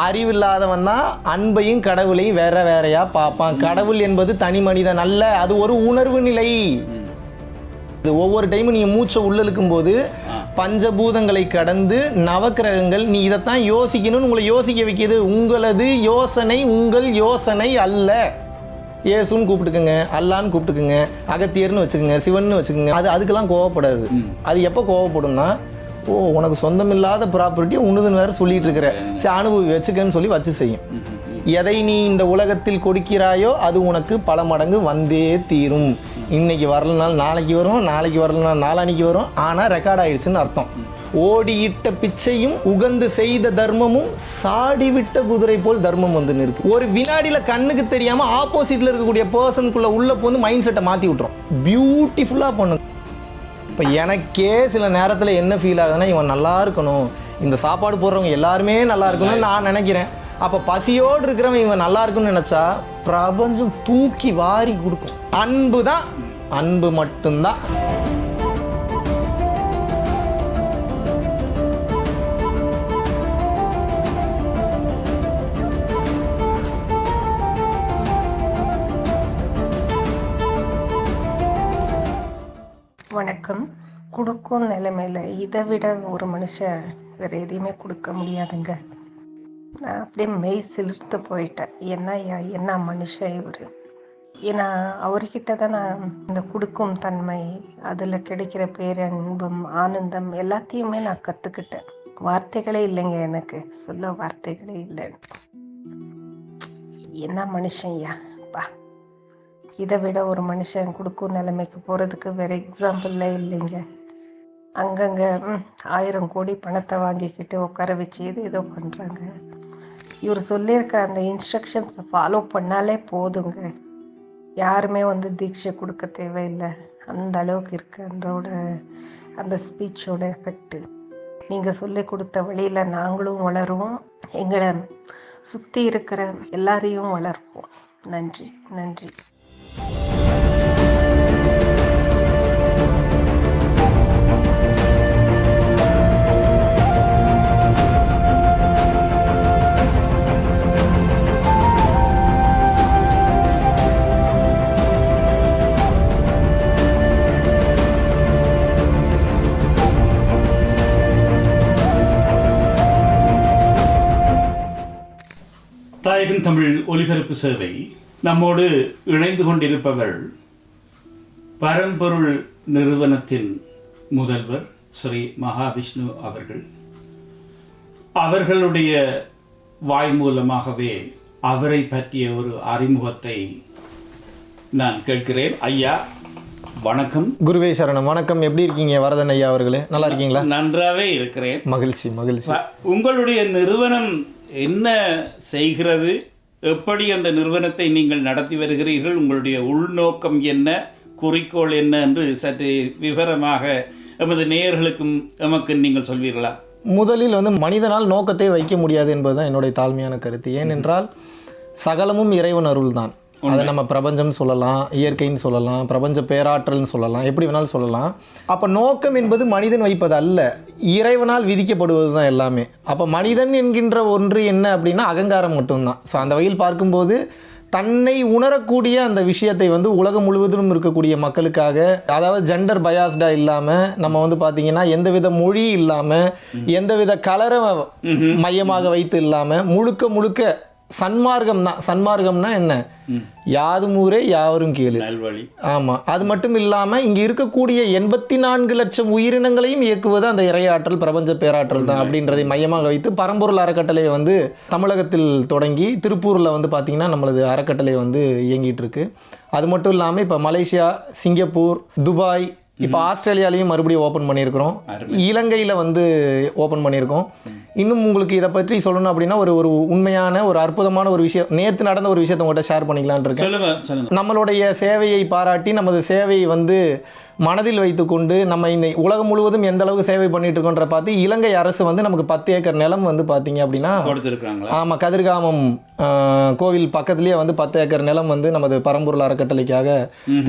அறிவில்லாதவன் தான் அன்பையும் கடவுளையும் வேற வேறையா பார்ப்பான். கடவுள் என்பது தனி மனிதன் அல்ல, அது ஒரு உணர்வு நிலை. ஒவ்வொரு டைமும் நீங்கள் மூச்சை உள்ளிழுக்கும் போது பஞ்சபூதங்களை கடந்து நவக்கிரகங்கள் நீ இதைத்தான் யோசிக்கணும்னு உங்களை யோசிக்க வைக்கிது. உங்களது யோசனை உங்கள் யோசனை அல்ல. ஏசுன்னு கூப்பிட்டுக்குங்க, அல்லான்னு கூப்பிட்டுக்குங்க, அகத்தியர்னு வச்சுக்கோங்க, சிவன்னு வச்சுக்கோங்க. அதுக்கெல்லாம் கோவப்படாது. அது எப்போ கோவப்படும்னா, ஓ உனக்கு சொந்தமில்லாத ப்ராப்பர்ட்டியை உண்ணுதுன்னு வேறு சொல்லிட்டு இருக்கிற, சரி அனுபவி வச்சுக்கன்னு சொல்லி வச்சு செய்யும். எதை நீ இந்த உலகத்தில் கொடுக்கிறாயோ அது உனக்கு பல மடங்கு வந்தே தீரும். இன்னைக்கு வரலனாலும் நாளைக்கு வரும், நாளைக்கு வரலனாலும் நாளானிக்கு வரும். ஆனால் ரெக்கார்ட் ஆயிடுச்சுன்னு அர்த்தம். ஓடியிட்ட பிச்சையும் உகந்து செய்த தர்மமும் சாடிவிட்ட குதிரை போல் தர்மம் வந்து நிற்கு. ஒரு வினாடியில் கண்ணுக்கு தெரியாமல் ஆப்போசிட்டில் இருக்கக்கூடிய பர்சனுக்குள்ளே உள்ள போந்து மைண்ட் செட்டை மாற்றி விட்டுரும். பியூட்டிஃபுல்லாக பண்ணுங்க. இப்போ எனக்கே சில நேரத்தில் என்ன ஃபீல் ஆகுதுன்னா, இவன் நல்லா இருக்கணும், இந்த சாப்பாடு போடுறவங்க எல்லாருமே நல்லா இருக்கணும்னு நான் நினைக்கிறேன். அப்போ பசியோடு இருக்கிறவன் இவன் நல்லா இருக்குன்னு நினச்சா பிரபஞ்சம் தூக்கி வாரி கொடுக்கும். அன்பு தான், அன்பு மட்டும்தான். வணக்கம். கொடுக்கும் நிலைமையில் இதை விட ஒரு மனுஷன் வேறு எதையுமே கொடுக்க முடியாதுங்க. நான் அப்படியே மெய் சிலிர்த்து போயிட்டேன். என்ன மனுஷன் இவர். ஏன்னா அவர்கிட்ட தான் நான் இந்த கொடுக்கும் தன்மை, அதில் கிடைக்கிற பேரன்பும் ஆனந்தம் எல்லாத்தையுமே நான் கற்றுக்கிட்டேன். வார்த்தைகளே இல்லைங்க, எனக்கு சொல்ல வார்த்தைகளே இல்லை. என்ன மனுஷன்யா பா. இதை விட ஒரு மனுஷன் கொடுக்கும் நிலைமைக்கு போகிறதுக்கு வேறு எக்ஸாம்பிளே இல்லைங்க. அங்கங்கே 1000 கோடி பணத்தை வாங்கிக்கிட்டு உட்கார வச்சு ஏதோ பண்ணுறாங்க. இவர் சொல்லியிருக்க அந்த இன்ஸ்ட்ரக்ஷன்ஸை ஃபாலோ பண்ணாலே போதுங்க. யாருமே தீட்சை கொடுக்க தேவையில்லை. அந்த அளவுக்கு இருக்குது அந்த ஸ்பீச்சோட எஃபெக்ட்டு. நீங்கள் சொல்லி கொடுத்த வழியில் நாங்களும் வளருவோம், எங்களை சுற்றி இருக்கிற எல்லாரையும் வளர்ப்போம். நன்றி நன்றி. தாயகன் தமிழ் ஒலிபரப்பு சேவை நம்மோடு இணைந்து கொண்டிருப்பவர் பரம்பொருள் நிறுவனத்தின் முதல்வர் ஸ்ரீ மகாவிஷ்ணு அவர்கள். அவர்களுடைய வாய் மூலமாகவே அவரை பற்றிய ஒரு அறிமுகத்தை நான் கேட்கிறேன். ஐயா வணக்கம். குருவே சரணம். வணக்கம். எப்படி இருக்கீங்க வரதன் ஐயா அவர்களே? நல்லா இருக்கீங்களா? நன்றாகவே இருக்கிறேன். மகிழ்ச்சி மகிழ்ச்சி. உங்களுடைய நிறுவனம் என்ன செய்கிறது, எப்படி அந்த நிறுவனத்தை நீங்கள் நடத்தி வருகிறீர்கள், உங்களுடைய உள்நோக்கம் என்ன, குறிக்கோள் என்ன என்று சற்று விவரமாக எமது நேயர்களுக்கும் எமக்கு நீங்கள் சொல்வீர்களா? முதலில் மனிதனால் நோக்கத்தை வைக்க முடியாது என்பதுதான் என்னுடைய தாழ்மையான கருத்து. ஏனென்றால் சகலமும் இறைவன் அருள் தான். அதை நம்ம பிரபஞ்சம்னு சொல்லலாம், இயற்கைன்னு சொல்லலாம், பிரபஞ்ச பேராற்றல்னு சொல்லலாம், எப்படி வேணாலும் சொல்லலாம். அப்போ நோக்கம் என்பது மனிதன் வைப்பது அல்ல, இறைவனால் விதிக்கப்படுவது தான் எல்லாமே. அப்போ மனிதன் என்கின்ற ஒன்று என்ன அப்படின்னா அகங்காரம் மட்டும்தான். ஸோ அந்த வகையில் பார்க்கும்போது தன்னை உணரக்கூடிய அந்த விஷயத்தை உலகம் முழுவதிலும் இருக்கக்கூடிய மக்களுக்காக, அதாவது ஜெண்டர் பயாஸ்டாக இல்லாமல், நம்ம பார்த்தீங்கன்னா எந்தவித மொழி இல்லாமல், எந்தவித கலரை மையமாக வைத்து இல்லாமல், முழுக்க முழுக்க சன்மார்க்கம் தான். சன்மார்க்கம்னா என்ன? யாதும் ஊரே யாவரும் கேளு. ஆமாம். அது மட்டும் இல்லாமல் இங்கே இருக்கக்கூடிய 84 லட்சம் உயிரினங்களையும் இயக்குவது அந்த இறையாற்றல், பிரபஞ்ச பேராற்றல் தான் அப்படின்றதை மையமாக வைத்து பரம்பொருள் அறக்கட்டளையை தமிழகத்தில் தொடங்கி திருப்பூரில் பார்த்தீங்கன்னா நம்மளது அறக்கட்டளை இயங்கிட்டு இருக்கு. அது மட்டும் இல்லாமல் இப்போ மலேசியா, சிங்கப்பூர், துபாய், இப்போ ஆஸ்திரேலியாலையும் மறுபடியும் ஓப்பன் பண்ணியிருக்கிறோம். இலங்கையில் ஓப்பன் பண்ணியிருக்கோம். இன்னும் உங்களுக்கு இதை பற்றி சொல்லணும் அப்படின்னா ஒரு உண்மையான ஒரு அற்புதமான ஒரு விஷயம், நேற்று நடந்த ஒரு விஷயத்தை உங்கள்கிட்ட ஷேர் பண்ணிக்கலான் இருக்கேன். நம்மளுடைய சேவையை பாராட்டி நமது சேவையை மனதில் வைத்துக்கொண்டு நம்ம இந்த உலகம் முழுவதும் எந்த அளவுக்கு சேவை பண்ணிட்டு இருக்கோன்ற பார்த்து இலங்கை அரசு வந்து நமக்கு 10 ஏக்கர் நிலம் வந்து பார்த்தீங்க அப்படின்னா கொடுத்துருக்காங்களா? ஆமாம், கதிர்காமம் கோவில் பக்கத்துலேயே வந்து 10 ஏக்கர் நிலம் வந்து நமது பரம்பொருள் அறக்கட்டளைக்காக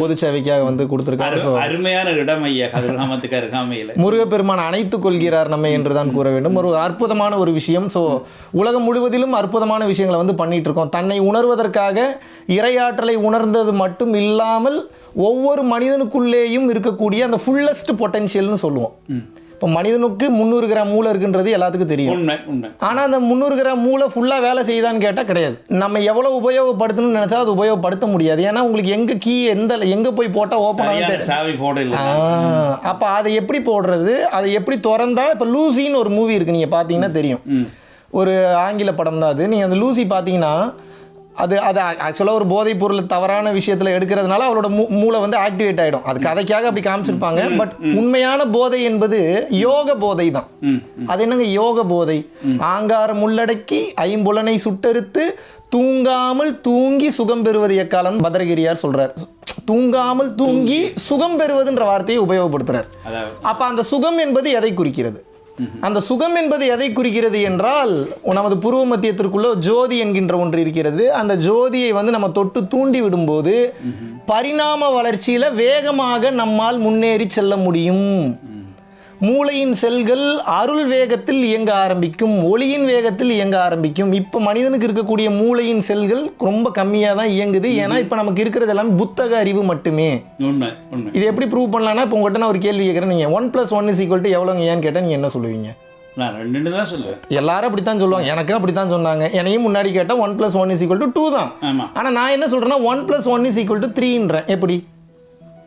பொது சேவைக்காக வந்து கொடுத்துருக்காங்க. அருமையான இடம் ஐயா, கதிர்காமத்துக்கு அருகாமையில். முருகப்பெருமான் அணைத்துக் கொள்கிறார் நம்மை என்று தான் கூற வேண்டும். ஒரு அற்புதமான ஒரு விஷயம். ஸோ உலகம் முழுவதிலும் அற்புதமான விஷயங்களை வந்து பண்ணிட்டு இருக்கோம். தன்னை உணர்வதற்காக இறையாற்றலை உணர்ந்தது மட்டும் இல்லாமல் ஒவ்வொரு மனிதனுக்குள்ளேயும் இருக்கக்கூடிய அந்த ஃபுல்லஸ்ட் பொட்டன்ஷியல்னு சொல்லுவோம். இப்போ மனிதனுக்கு 300 கிராம் மூளை இருக்குன்றது எல்லாத்துக்கும் தெரியும். உண்மை உண்மை. ஆனால் அந்த 300 கிராம் மூளை ஃபுல்லாக வேலை செய்யுதான்னு கேட்டால் கிடையாது. நம்ம எவ்வளோ உபயோகப்படுத்தணும்னு நினச்சா அது உபயோகப்படுத்த முடியாது. ஏன்னா உங்களுக்கு எங்கே கீ எங்கே போய் போட்டால் ஓப்பன் ஆகும், சாவி போடல. அப்போ அதை எப்படி போடுறது, அதை எப்படி திறந்தா. இப்போ லூசின்னு ஒரு மூவி இருக்குது, நீங்கள் பார்த்தீங்கன்னா தெரியும். ஒரு ஆங்கில படம் தான் அது. நீங்கள் அந்த லூசி பார்த்தீங்கன்னா அது ஆக்சுவலாக ஒரு போதைப் பொருள் தவறான விஷயத்தில் எடுக்கிறதுனால அவளோட மூளை வந்து ஆக்டிவேட் ஆகிடும். அது கதைக்காக அப்படி காமிச்சிருப்பாங்க. பட் உண்மையான போதை என்பது யோக போதை தான். அது என்னங்க யோக போதை? ஆங்காரம் உள்ளடக்கி ஐம்புலனை சுட்டறுத்து தூங்காமல் தூங்கி சுகம் பெறுவது எக்காலம் பத்ரகிரியார் சொல்றார். தூங்காமல் தூங்கி சுகம் பெறுவதுன்ற வார்த்தையை உபயோகப்படுத்துறார். அப்ப அந்த சுகம் என்பது எதை குறிக்கிறது? அந்த சுகம் என்பது எதை குறிக்கிறது என்றால், நமது புருவ மத்தியத்திற்குள்ள ஜோதி என்கின்ற ஒன்று இருக்கிறது. அந்த ஜோதியை வந்து நம்ம தொட்டு தூண்டி விடும்போது பரிணாம வளர்ச்சியில வேகமாக நம்மால் முன்னேறி செல்ல முடியும். மூளையின் செல்கள் அருள் வேகத்தில் இயங்க ஆரம்பிக்கும், ஒளியின் வேகத்தில் இயங்க ஆரம்பிக்கும். இப்போ மனிதனுக்கு இருக்கக்கூடிய மூளையின் செல்கள் ரொம்ப கம்மியாக தான் இயங்குது. ஏன்னா இப்போ நமக்கு இருக்கிறது எல்லாம் புத்தக அறிவு மட்டுமே. இது எப்படி ப்ரூவ் பண்ணலாம்னா, இப்போ உங்கள்கிட்ட நான் ஒரு கேள்வி கேட்குறேன். நீங்கள் 1+1 எவ்வளோங்க ஏன்னு கேட்டால் நீங்கள் என்ன சொல்லுவீங்க? நான் 2 தான் சொல்லுவேன். எல்லாரும் அப்படித்தான் சொல்லுவாங்க. எனக்கு அப்படித்தான் சொன்னாங்க. என்னையும் முன்னாடி கேட்டால் 1+1 2 தான். ஆனால் நான் என்ன சொல்கிறேன்னா 1+1 3ன்றேன். எப்படி?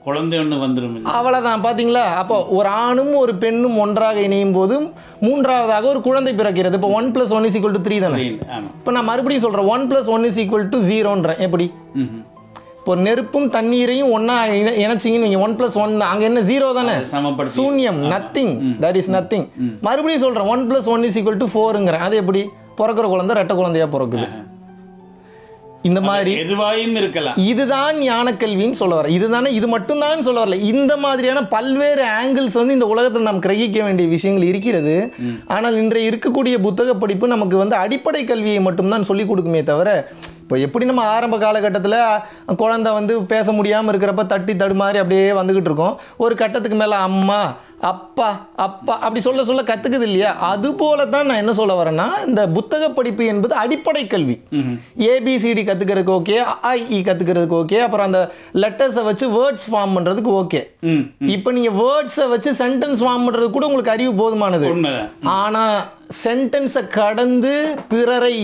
குழந்தை ஒன்று வந்துடும். அவ்வளோதான். பார்த்தீங்களா? அப்போ ஒரு ஆணும் ஒரு பெண்ணும் ஒன்றாக இணையும் போது மூன்றாவதாக ஒரு குழந்தை பிறக்கிறது. இப்போ 1+1 3 தானே. இப்போ நான் மறுபடியும் சொல்கிறேன் 1+1 0ன்றேன். எப்படி? இப்போ நெருப்பும் தண்ணீரையும் ஒன்றா இணைச்சிங்கன்னு நீங்கள் 1+1 அங்கே என்ன 0 தானே, சூன்யம், நத்திங், தட் இஸ் நத்திங். மறுபடியும் சொல்கிறேன் 1+1 4ங்கிறேன். அது எப்படி? பிறக்கிற குழந்தை ரெட்டை குழந்தையா பிறக்குது. இந்த மாதிரி எதுவாயும் இருக்கலாம். இதுதான் ஞானக்கல்வின்னு சொல்ல வர. இதுதானே, இது மட்டும்தான் சொல்ல வரல. இந்த மாதிரியான பல்வேறு ஆங்கிள்ஸ் வந்து இந்த உலகத்தில் நாம் கிரகிக்க வேண்டிய விஷயங்கள் இருக்கிறது. ஆனால் இன்றைய இருக்கக்கூடிய புத்தக படிப்பு நமக்கு வந்து அடிப்படை கல்வியை மட்டும்தான் சொல்லிக் கொடுக்குமே தவிர, இப்போ எப்படி நம்ம ஆரம்ப காலகட்டத்தில் குழந்தை வந்து பேச முடியாமல் இருக்கிறப்ப தட்டி தடுமாறி அப்படியே வந்துக்கிட்டு இருக்கோம். ஒரு கட்டத்துக்கு மேலே அம்மா அப்பா அப்பா அப்படி சொல்ல சொல்ல கற்றுக்குது இல்லையா? அது போல தான் நான் என்ன சொல்ல வரேன்னா, இந்த புத்தக படிப்பு என்பது அடிப்படை கல்வி. ஏபிசிடி கற்றுக்கிறதுக்கு ஓகே, ஐஇ கற்றுக்கிறதுக்கு ஓகே, அப்புறம் அந்த லெட்டர்ஸை வச்சு வேர்ட்ஸ் ஃபார்ம் பண்ணுறதுக்கு ஓகே. இப்போ நீங்கள் வேர்ட்ஸை வச்சு சென்டென்ஸ் ஃபார்ம் பண்ணுறதுக்கு கூட உங்களுக்கு அறிவு போதுமானது. ஆனால் சென்டென்ஸை கடந்து பிறரை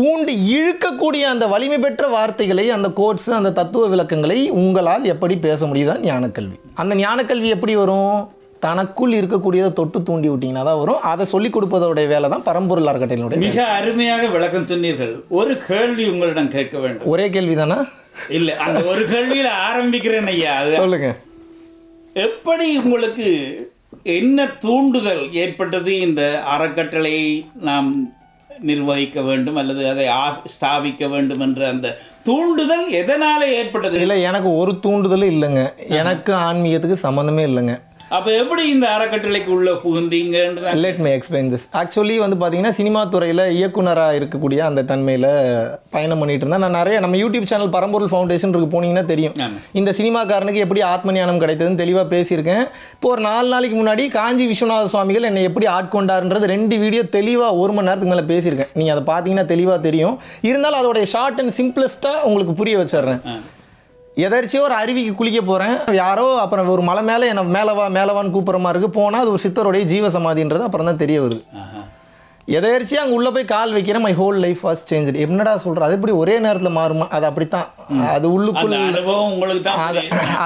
ஊண்டு இழுக்கக்கூடிய அந்த வலிமை பெற்ற வார்த்தைகளை, அந்த கோட்ஸ், அந்த தத்துவ விளக்கங்களை உங்களால் எப்படி பேச முடியுதான் ஞானக்கல்வி. அந்த ஞானக்கல்வி எப்படி வரும்? தனக்குள் இருக்கக்கூடியதை தொட்டு தூண்டி விட்டீங்கன்னா தான் வரும். அதை சொல்லிக் கொடுப்பதோடைய வேலை தான் பரம்பொருள் அறக்கட்டளையினுடைய. மிக அருமையாக விளக்கம் சொன்னீர்கள். ஒரு கேள்வி உங்களிடம் கேட்க வேண்டும். ஒரே கேள்வி தானா? இல்லை, அந்த ஒரு கேள்வியில் ஆரம்பிக்கிறேன் ஐயா. சொல்லுங்க. எப்படி உங்களுக்கு என்ன தூண்டுதல் ஏற்பட்டது இந்த அறக்கட்டளையை நாம் நிர்வகிக்க வேண்டும் அல்லது அதை ஸ்தாபிக்க வேண்டும் என்ற அந்த தூண்டுதல் எதனால ஏற்பட்டது? இல்லை, எனக்கு ஒரு தூண்டுதலும் இல்லைங்க. எனக்கு ஆன்மீகத்துக்கு சம்மந்தமே இல்லைங்க. அப்போ எப்படி இந்த அறக்கட்டளைக்கு உள்ள புகுந்தீங்கன்ற? Let me explain this. Actually வந்து பார்த்தீங்கன்னா, சினிமா துறையில் இயக்குனராக இருக்கக்கூடிய அந்த தன்மையில் பயணம் பண்ணிட்டு இருந்தேன். நான் நிறைய நம்ம யூடியூப் சேனல் பரம்பொருள் ஃபவுண்டேஷன் இருக்கு, போனீங்கன்னா தெரியும். இந்த சினிமாக்காரனுக்கு எப்படி ஆத்ம ஞானம் கிடைத்ததுன்னு தெளிவாக பேசியிருக்கேன். இப்போ ஒரு 4 நாளைக்கு முன்னாடி காஞ்சி விஸ்வநாத சுவாமிகள் என்னை எப்படி ஆட்கொண்டாருன்றது 2 வீடியோ தெளிவாக 1 மணி நேரத்துக்கு மேலே பேசியிருக்கேன். நீங்கள் அதை பார்த்தீங்கன்னா தெளிவாக தெரியும். இருந்தாலும் அதோடைய ஷார்ட் அண்ட் சிம்பிளஸ்ட்டாக உங்களுக்கு புரிய வச்சிடுறேன். எதர்ச்சியோ ஒரு அருவிக்கு குளிக்க போகிறேன், யாரோ அப்புறம் ஒரு மலை மேலே என்னை மேலவான்னு கூப்பிட்ற மாதிரி இருக்குது. போனால் அது ஒரு சித்தருடைய ஜீவசமாதின்றது அப்புறம் தான் தெரிய வருது. எதர்ச்சியாக அங்கே உள்ளே போய் கால் வைக்கிறேன். My whole life was change. என்னடா சொல்கிறேன், அது எப்படி ஒரே நேரத்தில் மாறுமா? அது அப்படித்தான், அது உள்ளுக்குள்ள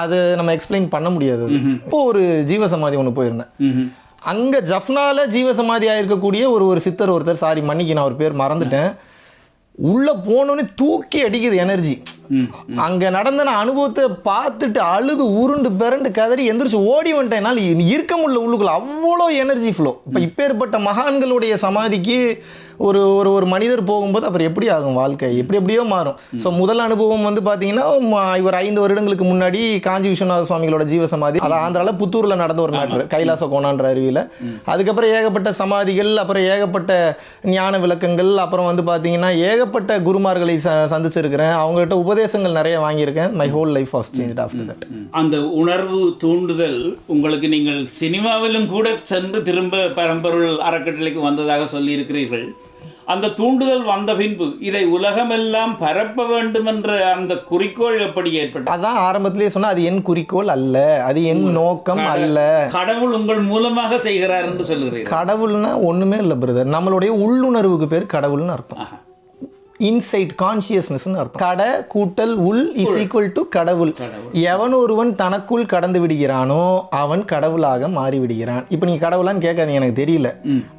அது நம்ம எக்ஸ்பிளைன் பண்ண முடியாது. இப்போ ஒரு ஜீவசமாதி ஒன்று போயிருந்தேன். அங்கே ஜஃப்னால ஜீவசமாதியாக இருக்கக்கூடிய ஒரு சித்தர் ஒருத்தர், சாரி மன்னிக்கு நான் ஒரு பேர் மறந்துட்டேன், உள்ளே போனோன்னே தூக்கி அடிக்குது எனர்ஜி. அங்க நடந்த நான் அனுபவத்தை பார்த்துட்டு அழுது உருண்டு பிறண்டு கதறி எந்திரிச்சு ஓடி வந்துட்டேன். என்னால் இருக்க முடியல உள்ளுக்குள்ள, அவ்வளோ எனர்ஜி ஃப்ளோ. இப்போ இப்பேற்பட்ட மகான்களுடைய சமாதிக்கு ஒரு ஒரு ஒரு மனிதர் போகும்போது அப்புறம் எப்படி ஆகும் வாழ்க்கை, எப்படியோ மாறும். ஸோ முதல் அனுபவம் வந்து பார்த்தீங்கன்னா இவர் 5 வருடங்களுக்கு முன்னாடி காஞ்சி விஸ்வநாத சுவாமிகளோட ஜீவசமாதி, அது ஆந்திராவில் புத்தூரில் நடந்த ஒரு மேட்ரு, கைலாச கோணான்ற அருவியில். அதுக்கப்புறம் ஏகப்பட்ட சமாதிகள், அப்புறம் ஏகப்பட்ட ஞான விளக்கங்கள், அப்புறம் வந்து பார்த்தீங்கன்னா ஏகப்பட்ட குருமார்களை சந்திச்சிருக்கிறேன். அவங்ககிட்ட உபதேசங்கள் நிறைய வாங்கியிருக்கேன். My whole life was changed after that. அந்த உணர்வு தூண்டுதல் உங்களுக்கு நீங்கள் சினிமாவிலும் கூட சென்று திரும்ப பரம்பொருள் அறக்கட்டளைக்கு வந்ததாக சொல்லியிருக்கிறீர்கள். அந்த தூண்டுதல் வந்த பின்பு இதை உலகமெல்லாம் பரப்ப வேண்டும் என்ற அந்த குறிக்கோள் எப்படி ஏற்பட்டது? அதான் ஆரம்பத்திலேயே சொன்னா, அது என் குறிக்கோள் அல்ல, அது என் நோக்கம் அல்ல. கடவுள் உங்கள் மூலமாக செய்கிறார் என்று சொல்லுகிறீர்கள். கடவுள்னா ஒண்ணுமே இல்லை பிரதர், நம்மளுடைய உள்ளுணர்வுக்கு பேர் கடவுள்னு அர்த்தம். இன்சைட் கான்சியஸ்னஸ் அர்த்தம். கட கூட்டல் உள் இஸ் ஈக்குவல் டு கடவுள். எவன் ஒருவன் தனக்குள் கடந்து விடுகிறானோ அவன் கடவுளாக மாறி விடுகிறான். இப்போ நீங்க கடவுளான்னு கேட்காதீங்க, எனக்கு தெரியல.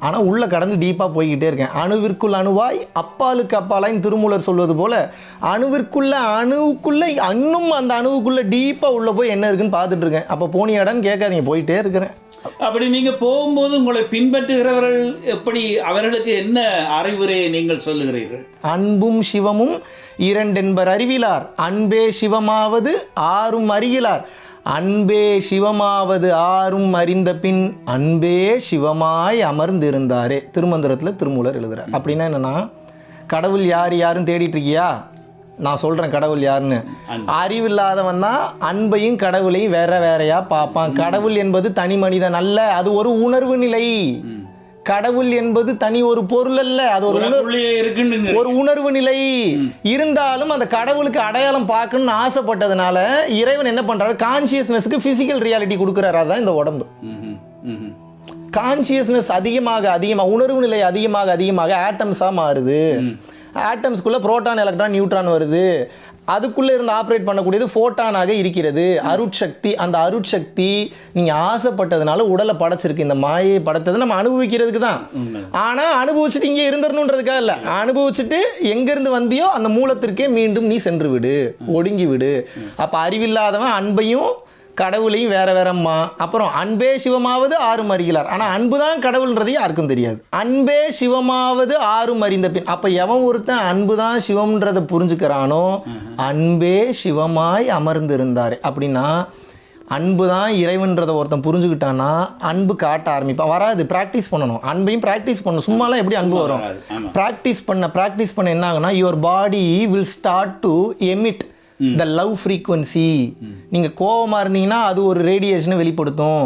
ஆனா உள்ள கடந்து டீப்பா போய்கிட்டே இருக்கேன். அணுவிற்குள் அணுவாய் அப்பாலுக்கு அப்பாலாயின்னு திருமூலர் சொல்வது போல, அணுவுக்குள்ள இன்னும் அந்த அணுவுக்குள்ள டீப்பா உள்ள போய் என்ன இருக்குன்னு பார்த்துட்டு இருக்கேன். அப்போ போனி இடம்னு கேட்காதீங்க, போயிட்டே இருக்கிறேன். அப்படி நீங்க போகும்போது உங்களை பின்பற்றுகிறவர்கள் எப்படி, அவர்களுக்கு என்ன அறிவுரையை நீங்கள் சொல்லுகிறீர்கள்? அன்பும் சிவமும் இரண்டென்பர் அறிவிலார், அன்பே சிவமாவது ஆறும் அறிகிலார், அன்பே சிவமாவது ஆறும் அறிந்த பின் அன்பே சிவமாய் அமர்ந்திருந்தாரே. திருமந்திரத்தில் திருமூலர் எழுதுறார். அப்படின்னா என்னன்னா, கடவுள் யாருன்னு தேடிட்டு இருக்கியா? நான் சொல்றேன் கடவுள் யாருன்னு. அறிவில்லாதவன் தான் அன்பையும் கடவுளையும் வேறையா பார்ப்பான். கடவுள் என்பது தனி மனிதன் அல்ல, அது ஒரு உணர்வு நிலை. கடவுள் என்பது தனி ஒரு பொருள் அல்ல, அது ஒரு உணர்வு நிலை. இருந்தாலும் அந்த கடவுளுக்கு அடையாளம் பார்க்கணும்னு ஆசைப்பட்டதுனால இறைவன் என்ன பண்றாரு, கான்சியஸ்னஸ்க்கு பிசிக்கல் ரியாலிட்டி கொடுக்குறாரு. அதான் இந்த உடம்பு. கான்சியஸ்னஸ் அதிகமாக உணர்வு நிலை அதிகமாக ஆட்டம்ஸா மாறுது. ஆட்டம்ஸ்குள்ள புரோட்டான், எலக்ட்ரான், நியூட்ரான் வருது. அதுக்குள்ளே இருந்து ஆப்ரேட் பண்ணக்கூடியது ஃபோட்டானாக இருக்கிறது, அருட்சக்தி. அந்த அருட்சக்தி நீங்கள் ஆசைப்பட்டதுனால உடலை படைச்சிருக்கு. இந்த மாயை படைத்தது நம்ம அனுபவிக்கிறதுக்கு தான். ஆனால் அனுபவிச்சுட்டு இங்கே இருந்துடணுன்றதுக்காக இல்லை. அனுபவிச்சுட்டு எங்கேருந்து வந்தியோ அந்த மூலத்திற்கே மீண்டும் நீ சென்று விடு, ஒடுங்கி விடு. அப்போ அறிவில்லாதவன் அன்பையும் கடவுளையும் வேறம்மா. அப்புறம் அன்பே சிவமாவது ஆறும் அறிகிறார். ஆனால் அன்பு தான் கடவுள்ன்றது யாருக்கும் தெரியாது. அன்பே சிவமாவது ஆறும் அறிந்த பின். அப்போ எவன் ஒருத்தன் அன்பு தான் சிவம்ன்றதை புரிஞ்சுக்கிறானோ அன்பே சிவமாய் அமர்ந்திருந்தார். அப்படின்னா அன்பு தான் இறைவன்றதை ஒருத்தன் புரிஞ்சுக்கிட்டான்னா அன்பு காட்ட ஆரம்பிப்பான். வராது, ப்ராக்டிஸ் பண்ணணும். அன்பையும் ப்ராக்டிஸ் பண்ணணும். சும்மாலாம் எப்படி அன்பு வரும்? ப்ராக்டிஸ் பண்ண என்ன ஆகுனா, your body will start to emit the love frequency. நீங்க கோவமா இருந்தீங்கன்னா அது ஒரு ரேடியேஷனை வெளிப்படுத்தும்,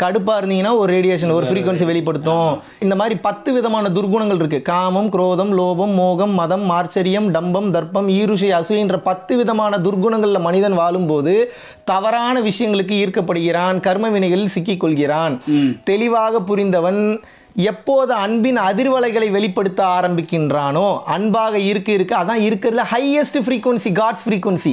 கடுப்பா இருந்தீங்கன்னா ஒரு ரேடியேஷன், ஒரு ஃப்ரீக்வன்சி வெளிப்படுத்தும். இந்த மாதிரி 10 விதமான துர்குணங்கள் இருக்கு. காமம், குரோதம், லோபம், மோகம், மதம், மார்ச்சரியம், டம்பம், தர்ப்பம், ஈருஷை, அசூயன்ற 10 விதமான துர்குணங்கள்ல மனிதன் வாழும்போது தவறான விஷயங்களுக்கு ஈர்க்கப்படுகிறான், கர்ம வினைகளில் சிக்கிக் கொள்கிறான். தெளிவாக புரிந்தவன் எப்போது அன்பின் அதிர்வலைகளை வெளிப்படுத்த ஆரம்பிக்கின்றானோ, அன்பாக இருக்க அதான் இருக்கிறதுல ஹையஸ்ட் ஃப்ரீக்வன்சி, காட்ஸ் ஃப்ரீக்வன்சி.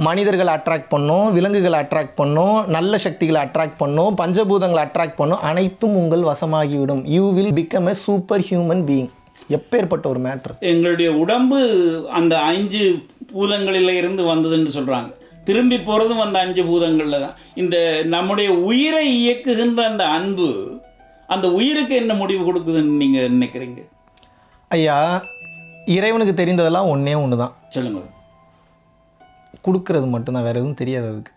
மனிதர்களை அட்ராக்ட் பண்ணும், விலங்குகளை அட்ராக்ட் பண்ணும், நல்ல சக்திகளை அட்ராக்ட் பண்ணும், பஞ்சபூதங்களை அட்ராக்ட் பண்ணும். அனைத்தும் உங்கள் வசமாகிவிடும். You will become a super human being. எப்பேற்பட்ட ஒரு மேட்டர். எங்களுடைய உடம்பு அந்த 5 பூதங்களில் இருந்து வந்ததுன்னு சொல்றாங்க. திரும்பி போறதும் அந்த 5 பூதங்கள்ல தான். இந்த நம்முடைய உயிரை இயக்குகின்ற அந்த அன்பு, அந்த உயிருக்கு என்ன முடிவு கொடுக்குதுன்னு நீங்க நினைக்கிறீங்க? ஐயா, இறைவனுக்கு தெரிந்ததெல்லாம் ஒண்ணே தான். சொல்லுங்க. கொடுக்கறது மட்டும்தான், வேற எதுவும் தெரியாது அதுக்கு.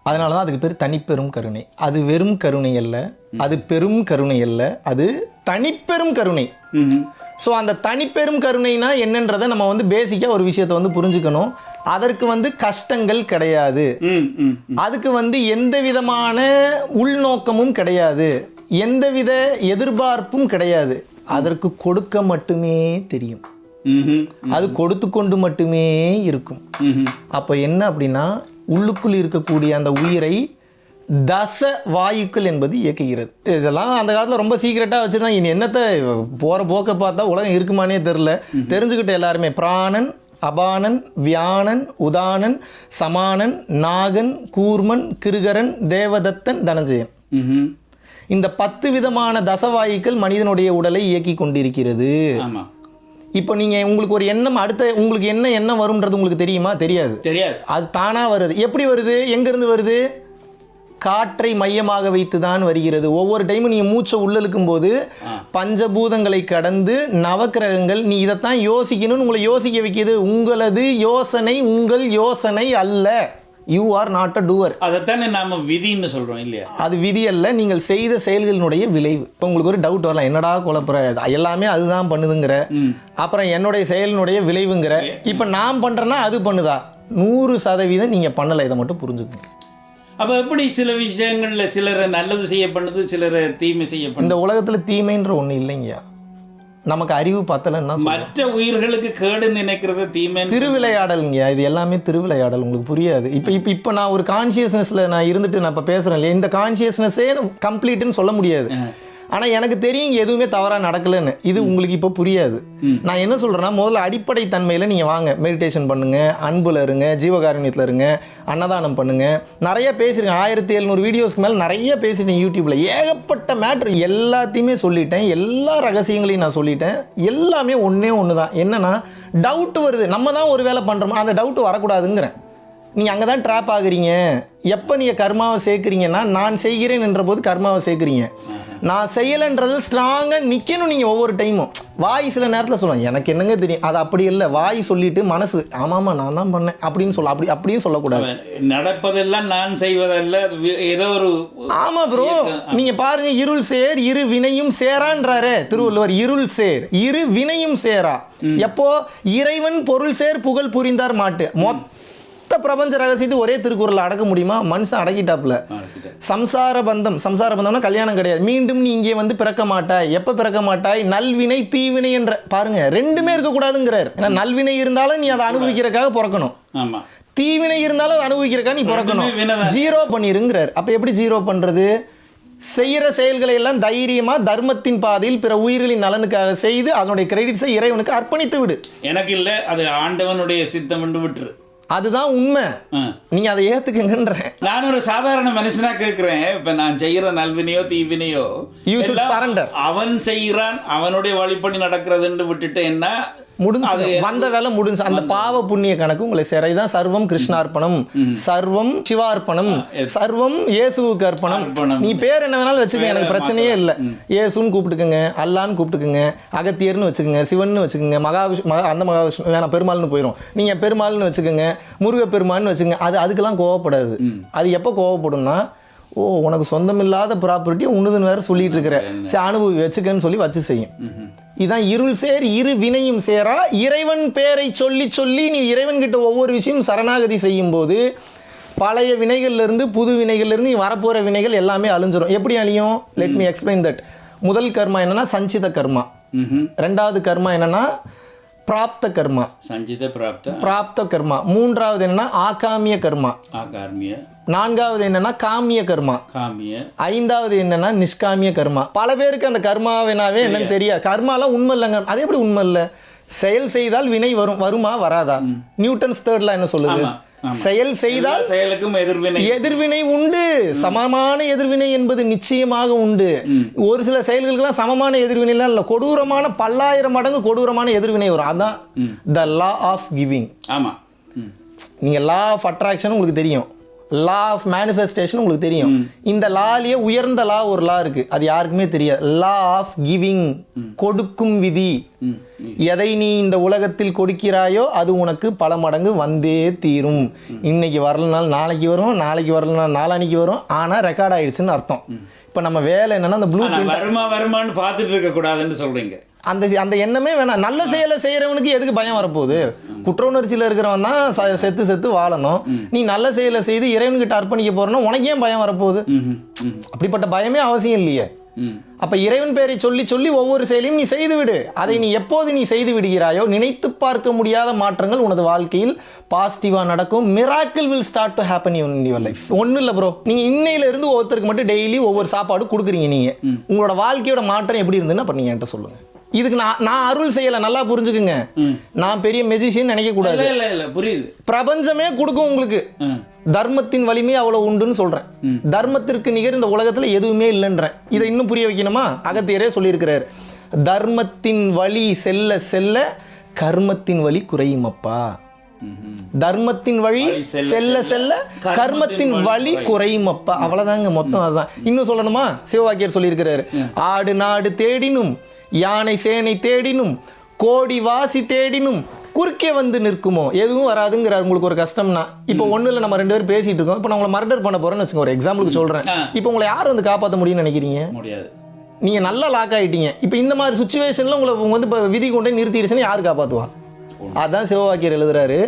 அதனால தான் அதுக்கு பேர் தனிப்பெரும் கருணை. அது வெறும் கருணை அல்ல, அது பெரும் கருணை அல்ல, அது தனிப்பெரும் கருணை. ஸோ அந்த தனிப்பெரும் கருணைனா என்னன்றதை நம்ம பேசிக்காக ஒரு விஷயத்தை புரிஞ்சுக்கணும். அதற்கு கஷ்டங்கள் கிடையாது, அதுக்கு எந்த விதமான உள்நோக்கமும் கிடையாது, எந்தவித எதிர்பார்ப்பும் கிடையாது. அதற்கு கொடுக்க மட்டுமே தெரியும், அது கொடுத்து கொண்டு மட்டுமே இருக்கும். அப்போ என்ன அப்படின்னா, உள்ளுக்குள் இருக்கக்கூடிய அந்த உயிரை தச வாயுக்கள் என்பது இயக்குகிறது. இதெல்லாம் அந்த காலத்தில் ரொம்ப சீக்கிரட்டாக வச்சுருந்தா, இனி என்னத்தை போகிற போக்க பார்த்தா உலகம் இருக்குமானே தெரில. தெரிஞ்சுக்கிட்ட எல்லாருமே பிராணன், அபானன், வியானன், உதானன், சமானன், நாகன், கூர்மன், கிருகரன், தேவதத்தன், தனஞ்சயன். இந்த 10 விதமான தசவாயுக்கள் மனிதனுடைய உடலை இயக்கி கொண்டிருக்கிறது. இப்போ நீங்கள் உங்களுக்கு ஒரு எண்ணம் உங்களுக்கு என்ன எண்ணம் வரும்ன்றது உங்களுக்கு தெரியுமா? தெரியாது. அது தானாக வருது. எப்படி வருது? எங்கேருந்து வருது? காற்றை மையமாக வைத்து தான் வருகிறது. ஒவ்வொரு டைமும் நீங்கள் மூச்சை உள்ளிழுக்கும் போது பஞ்சபூதங்களை கடந்து நவக்கிரகங்கள் நீ இதைத்தான் யோசிக்கணும்னு உங்களை யோசிக்க வைக்கிது. உங்களது யோசனை உங்கள் யோசனை அல்ல. You are not a doer. அதைத்தானே நாம விதின்னு சொல்றோம் இல்லையா? அது விதி அல்ல, நீங்கள் செய்த செயல்களினுடைய விளைவு. இப்போ உங்களுக்கு ஒரு டவுட் வரலாம், என்னடா குழப்புற, எல்லாமே அதுதான் பண்ணுதுங்கிற, அப்புறம் என்னுடைய செயலினுடைய விளைவுங்கிற. இப்போ நான் பண்றேன்னா அது பண்ணுதா? 100% நீங்க பண்ணலை. இதை மட்டும் புரிஞ்சுக்கணும். அப்போ எப்படி சில விஷயங்கள்ல சிலரை நல்லது செய்ய பண்ணுது, சிலரை தீமை செய்ய பண்ணுது? இந்த உலகத்துல தீமைன்ற ஒண்ணு இல்லைங்கய்யா. நமக்கு அறிவு பத்தலைன்னா மற்ற உயிர்களுக்கு கேடு நினைக்கிறது தீமை. திருவிளையாடலுங்க, இது எல்லாமே திருவிளையாடல். உங்களுக்கு புரியாது. இப்போ நான் ஒரு கான்சியஸ்னஸ்ல நான் இருந்துட்டு நான் இப்போ பேசுறேன் இல்லையா, இந்த கான்சியஸ்னஸே கம்ப்ளீட்னு சொல்ல முடியாது. ஆனால் எனக்கு தெரியும் எதுவுமே தவறாக நடக்கலைன்னு. இது உங்களுக்கு இப்போ புரியாது. நான் என்ன சொல்கிறேன்னா, முதல்ல அடிப்படை தன்மையில் நீங்கள் வாங்க, மெடிடேஷன் பண்ணுங்கள், அன்புல இருங்க, ஜீவகாருண்யத்தில் இருங்க, அன்னதானம் பண்ணுங்கள். நிறைய பேசியிருக்கேன், 1700 வீடியோஸ்க்கு மேலே நிறைய பேசிட்டேன் யூடியூப்பில். ஏகப்பட்ட மேட்ரு எல்லாத்தையுமே சொல்லிட்டேன், எல்லா ரகசியங்களையும் நான் சொல்லிட்டேன். எல்லாமே ஒன்று தான். என்னென்னா, டவுட் வருது. நம்ம தான் ஒரு வேலை பண்ணுறோமா, அந்த டவுட் வரக்கூடாதுங்கிறேன். நீங்கள் அங்கே தான் ட்ராப் ஆகுறீங்க. எப்போ நீங்கள் கர்மாவை சேர்க்குறீங்கன்னா, நான் செய்கிறேன் என்ற போது கர்மாவை சேர்க்குறீங்க. நான் செய்யலைன்றது ஸ்ட்ராங்காக நிற்கணும். நீங்கள் ஒவ்வொரு டைமும் வாய் சில நேரத்தில் சொல்லுவேன், எனக்கு என்னங்க தெரியும், அது அப்படி இல்லை. வாய் சொல்லிட்டு மனசு ஆமாம்மா நான் தான் பண்ணேன் அப்படின்னு சொல்ல, அப்படியும் சொல்லக்கூடாது. நடப்பதெல்லாம் நான் செய்வதல்ல, ஏதோ ஒரு. ஆமாம் ப்ரோ, நீங்கள் பாருங்க, இருள் சேர் இரு வினையும் சேரான்றாரு திருவள்ளுவர். இருள் சேர் இரு வினையும் சேரா. எப்போ? இறைவன் பொருள் சேர் புகழ் புரிந்தார் மாட்டு. பிரபஞ்ச ரகசியத்தை ஒரே திருக்குறள் அடக்க முடியுமா? மனுஷன் அடக்கிட்டாப்ல. சம்சார பந்தம்னா கல்யாணம் கிடையாது. மீண்டும் நீ இங்கே வந்து பிறக்க மாட்டாய். எப்ப பிறக்க மாட்டாய்? நல்வினை தீவினை என்ற பாருங்க, ரெண்டுமே இருக்கக்கூடாதுங்கிறார். ஏன்னா நல்வினை இருந்தாலும் நீ அதை அனுபவிக்கிறதுக்காக பிறக்கணும், தீவினை இருந்தாலும் அதை அனுபவிக்கிறதுக்காக நீ பிறக்கணும். ஜீரோ பண்ணிருங்கிறார். அப்ப எப்படி ஜீரோ பண்றது? செய்யற செயல்களை எல்லாம் தைரியமா தர்மத்தின் பாதையில் பிற உயிர்களின் நலனுக்காக செய்து அதனுடைய கிரெடிட்ஸை இறைவனுக்கு அர்ப்பணித்து விடு. எனக்கு இல்லை, அது ஆண்டவனுடைய சித்தம் என்று விட்டுரு. அதுதான் உண்மை. நீங்க அதை ஏத்துக்கங்கன்ற. நான் ஒரு சாதாரண மனுஷனா கேட்கிறேன். இப்ப நான் செய்யற நல்வினையோ தீவினையோ அவன் செய்யறான், அவனுடைய வழிபடி நடக்கிறதுன்னு விட்டுட்டு என்ன முடிஞ்சு வந்த வேலை முடிஞ்சு. அந்த பாவ புண்ணிய கணக்கு உங்களை சேர. இதுதான் சர்வம் கிருஷ்ணார்ப்பணம், சர்வம் சிவார்ப்பணம், சர்வம் இயேசுவுக்கு அர்ப்பணம். நீ பேர் என்ன வேணாலும் வச்சுக்கோங்க, எனக்கு பிரச்சனையே இல்லை. இயேசுன்னு கூப்பிட்டுக்குங்க, அல்லான்னு கூப்பிட்டுக்குங்க, அகத்தியர்னு வச்சுக்கோங்க, சிவன்னு வச்சுக்கோங்க, அந்த மகாவிஷ்ணு வேணாம், பெருமாள்னு போயிடும். நீங்க பெருமாள்னு வச்சுக்கோங்க, முருகப்பெருமான்னு வச்சுக்கோங்க. அதுக்கெல்லாம் கோவப்படாது. அது எப்போ கோவப்படும்னா, ஓ உனக்கு சொந்தமில்லாத ப்ராப்பர்ட்டி உன்னுதுன்னு வேற சொல்லிட்டு இருக்கிற, சரி அனுபவி வச்சுக்கன்னு சொல்லி வச்சு செய்யும். இதான் இருள் சேர் இரு வினையும் சேரா. இறைவன் பேரை சொல்லி சொல்லி நீ இறைவன் கிட்ட ஒவ்வொரு விஷயம் சரணாகதி செய்யும் போது பழைய வினைகள்ல இருந்து புது வினைகள்ல இருந்து நீ வரப்போற வினைகள் எல்லாமே அழிஞ்சிரும். எப்படி அழியும்? Let me explain that. முதல் கர்மா என்னன்னா சஞ்சித கர்மா. ரெண்டாவது கர்மா என்னன்னா பிராப்த கர்மா, பிராப்த கர்மா. மூன்றாவது என்னன்னா ஆகாமிய கர்மா, நான்காவது என்னன்னா காமிய கர்மா, ஐந்தாவது என்னன்னா நிஷ்காமிய கர்மா. பல பேருக்கு அந்த கர்மாவினாவே என்னன்னு தெரியாது. கர்மாலாம் உண்மை இல்லைங்க. அது எப்படி உண்மை இல்லை? செயல் செய்தால் வினை வருமா வராதா? நியூட்டன்ஸ் தேர்ட் லா என்ன சொல்லுது? செயல் செய்தால் செயலுக்கும் எதிர்வினை உண்டு. சமமான எதிர்வினை என்பது நிச்சயமாக உண்டு. ஒரு சில செயல்களுக்கெல்லாம் சமமான எதிர்வினை எல்லாம் இல்ல, கொடூரமான 10,000 மடங்கு கொடூரமான எதிர்வினை வரும். அதான் த லா ஆஃப் கிவிங். ஆமா, நீங்க லா ஆஃப் அட்ராக்ஷன் உங்களுக்கு தெரியும், லா ஆஃப் மேனிஃபெஸ்டேஷன் உங்களுக்கு தெரியும். இந்த லாலியே உயர்ந்த லா ஒரு லா இருக்கு, அது யாருக்குமே தெரியாது. லா ஆஃப் கிவிங், கொடுக்கும் விதி. எதை நீ இந்த உலகத்தில் கொடுக்கிறாயோ அது உனக்கு பல மடங்கு வந்தே தீரும். இன்னைக்கு வரலனாலும் நாளைக்கு வரும், நாளைக்கு வரலனாலும் நாளானிக்கு வரும். ஆனால் ரெக்கார்ட் ஆயிடுச்சுன்னு அர்த்தம். இப்போ நம்ம வேலை என்னன்னா, அந்த ப்ளூ வருமானு பார்த்துட்டு இருக்க கூடாதுன்னு சொல்றீங்க. அந்த எண்ணமே வேணாம். நல்ல செயலை செய்யறவனுக்கு எதுக்கு பயம் வரப்போகுது? குற்ற உணர்ச்சியில் இருக்கிறவன் தான் செத்து வாழணும். நீ நல்ல செயலை செய்து இறைவன்கிட்ட அர்ப்பணிக்க போறனா உனக்கு ஏன் பயம் வரப்போகுது? அப்படிப்பட்ட பயமே அவசியம் இல்லையே. அப்ப இறைவன் பேரை சொல்லி சொல்லி ஒவ்வொரு செயலையும் நீ செய்து விடு. அதை நீ எப்போது நீ செய்து விடுகிறாயோ நினைத்து பார்க்க முடியாத மாற்றங்கள் உனது வாழ்க்கையில் பாசிட்டிவா நடக்கும். Miracle will start to happen in your life. ஒன்றும் இல்லை ப்ரோ, நீங்க இன்னையில இருந்து ஒருத்தருக்கு மட்டும் டெய்லி ஒவ்வொரு சாப்பாடு கொடுக்குறீங்க. நீங்க உங்களோட வாழ்க்கையோட மாற்றம் எப்படி இருந்துன்னு அப்ப நீங்க என்கிட்ட சொல்லுங்க. இதுக்கு நான் அருள் செய்யல, நல்லா புரிஞ்சுக்குங்க. நான் பெரிய மெஜிஷியன் நினைக்க கூடாது. புரியுது. பிரபஞ்சமே கொடுக்கும் உங்களுக்கு. தர்மத்தின் வலிமை அவ்வளவு உண்டுன்னு சொல்றேன். தர்மத்திற்கு நிகர் இந்த உலகத்துல எதுவுமே இல்லைன்றேன். இதை இன்னும் புரிய வைக்கணுமா? அகத்தியரே சொல்லியிருக்கிறார், தர்மத்தின் வழி செல்ல செல்ல கர்மத்தின் வழி குறையுமப்பா. தர்மத்தின் வழி செல்ல செல்ல கர்மத்தின் வழி குறையுமப்பா. அவ்வளவுதாங்க, மொத்தம் அதுதான். இன்னும் சொல்லணுமா, சிவவாக்கியர் சொல்லியிருக்கிறாரு, ஆடு நாடு தேடினும் யானை சேனை தேடினும் கோடி வாசி தேடினும் குறுக்கே வந்து நிற்குமோ, எதுவும் வராதுங்கிறார். உங்களுக்கு ஒரு கஷ்டம்னா, இப்போ ஒன்றும் இல்லை, நம்ம 2 பேரும் பேசிட்டு இருக்கோம், இப்போ நான் உங்களை மர்டர் பண்ண போறேன்னு வச்சுக்கோங்க, ஒரு எக்ஸாம்பிளுக்கு சொல்றேன். இப்போ உங்களை யார் வந்து காப்பாற்ற முடியும்னு நினைக்கிறீங்க? முடியாது. நீங்க நல்லா லாக் ஆயிட்டீங்க. இப்போ இந்த மாதிரி சுச்சுவேஷன்ல உங்களை வந்து இப்போ விதி கொண்டு நிறுத்திடுச்சுன்னு யார் காப்பாற்றுவா? அதான் சிவவாக்கியர் எழுதுறாரு,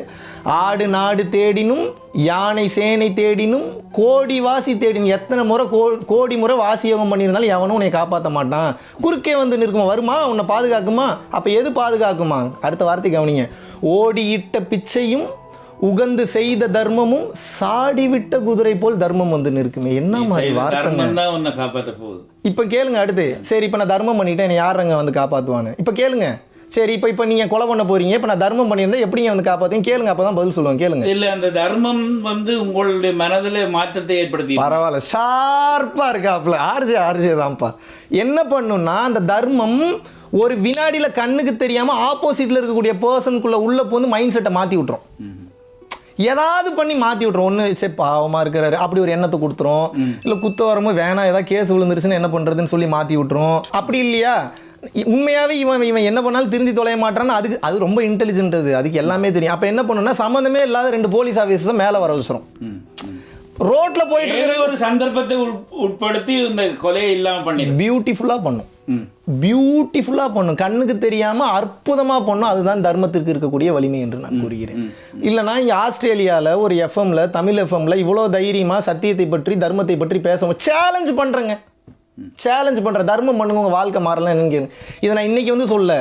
ஆடு நாடு தேடினும் யானை சேனை தேடினும் கோடி வாசி தேடினும். எத்தனை முறை கோடி முறை வாசி யோகம் பண்ணியிருந்தாலும் எவனும் உன்னை காப்பாற்ற மாட்டான். குறுக்கே வந்து நிற்குமா, வருமா, உன்னை பாதுகாக்குமா? அப்போ எது பாதுகாக்குமா? அடுத்த வார்த்தை கவனிங்க, ஓடி இட்ட பிச்சையும் உகந்து செய்த தர்மமும் சாடி விட்ட குதிரை போல் தர்மம் வந்து நிற்குமே. என்ன மாதிரி வார்த்தை காப்பாற்ற போகுது. இப்போ கேளுங்க அடுத்து. சரி, இப்போ நான் தர்மம் பண்ணிட்டேன், என்னை யாருங்க வந்து காப்பாற்றுவான்னு? இப்போ கேளுங்க. சரி, இப்போ நீங்கள் கொலை பண்ண போறீங்க, இப்போ நான் தர்மம் பண்ணியிருந்தேன், எப்படிங்க வந்து காப்பாற்றுங்க? கேளுங்க, அப்போ தான் பதில் சொல்லுவாங்க. கேளுங்க. இல்லை, அந்த தர்மம் வந்து உங்களுடைய மனதில் மாற்றத்தை ஏற்படுத்தி. பரவாயில்ல, ஷார்ப்பாக இருக்காப்புல. ஆர்ஜே தான்ப்பா. என்ன பண்ணுன்னா, அந்த தர்மம் ஒரு வினாடியில் கண்ணுக்கு தெரியாமல் ஆப்போசிட்டில் இருக்கக்கூடிய பர்சனுக்குள்ளே உள்ள போந்து மைண்ட் செட்டை மாற்றி விட்டுரும். ஏதாவது பண்ணி மாற்றி விட்றோம். ஒன்று சரி பாவமாக இருக்கிறாரு அப்படி ஒரு எண்ணத்தை கொடுத்துரும். இல்லை குத்த வரும்போது வேணாம், ஏதாவது கேஸ் விழுந்துருச்சுன்னு என்ன பண்ணுறதுன்னு சொல்லி மாற்றி விட்டுரும். அப்படி இல்லையா, உண்மையாகவே இவன் என்ன பண்ணாலும் திருந்தி தொலைய மாட்டான்னு அது ரொம்ப இன்டெலிஜென்ட். அதுக்கு எல்லாமே தெரியும். அப்போ என்ன பண்ணணும்னா, சம்மந்தமே இல்லாத 2 போலீஸ் ஆஃபீஸர்ஸை மேலே வர வச்சிரும். ரோட்ல போயிட்டு ஒரு சந்தர்ப்பத்தை உட்படுத்தி இந்த கொலையை இல்லாமல் பண்ணி பியூட்டிஃபுல்லாக பண்ணும். பியூட்டிஃபுல்லாக பண்ணும், கண்ணுக்கு தெரியாமல் அற்புதமாக பண்ணும். அதுதான் தர்மத்திற்கு இருக்கக்கூடிய வலிமை என்று நான் கூறுகிறேன். இல்லைனா இங்கே ஆஸ்திரேலியாவில் ஒரு எஃப்எம்ல, தமிழ் எஃப்எம்ல இவ்வளோ தைரியமாக சத்தியத்தை பற்றி தர்மத்தை பற்றி பேச சேலஞ்ச் பண்ணுறேங்க. சேலஞ்ச் பண்ணுறேன், தர்மம் பண்ணுங்க, உங்கள் வாழ்க்கை மாறலாம் என்னன்னு கேளுங்க. இதை நான் இன்னைக்கு வந்து சொல்ல,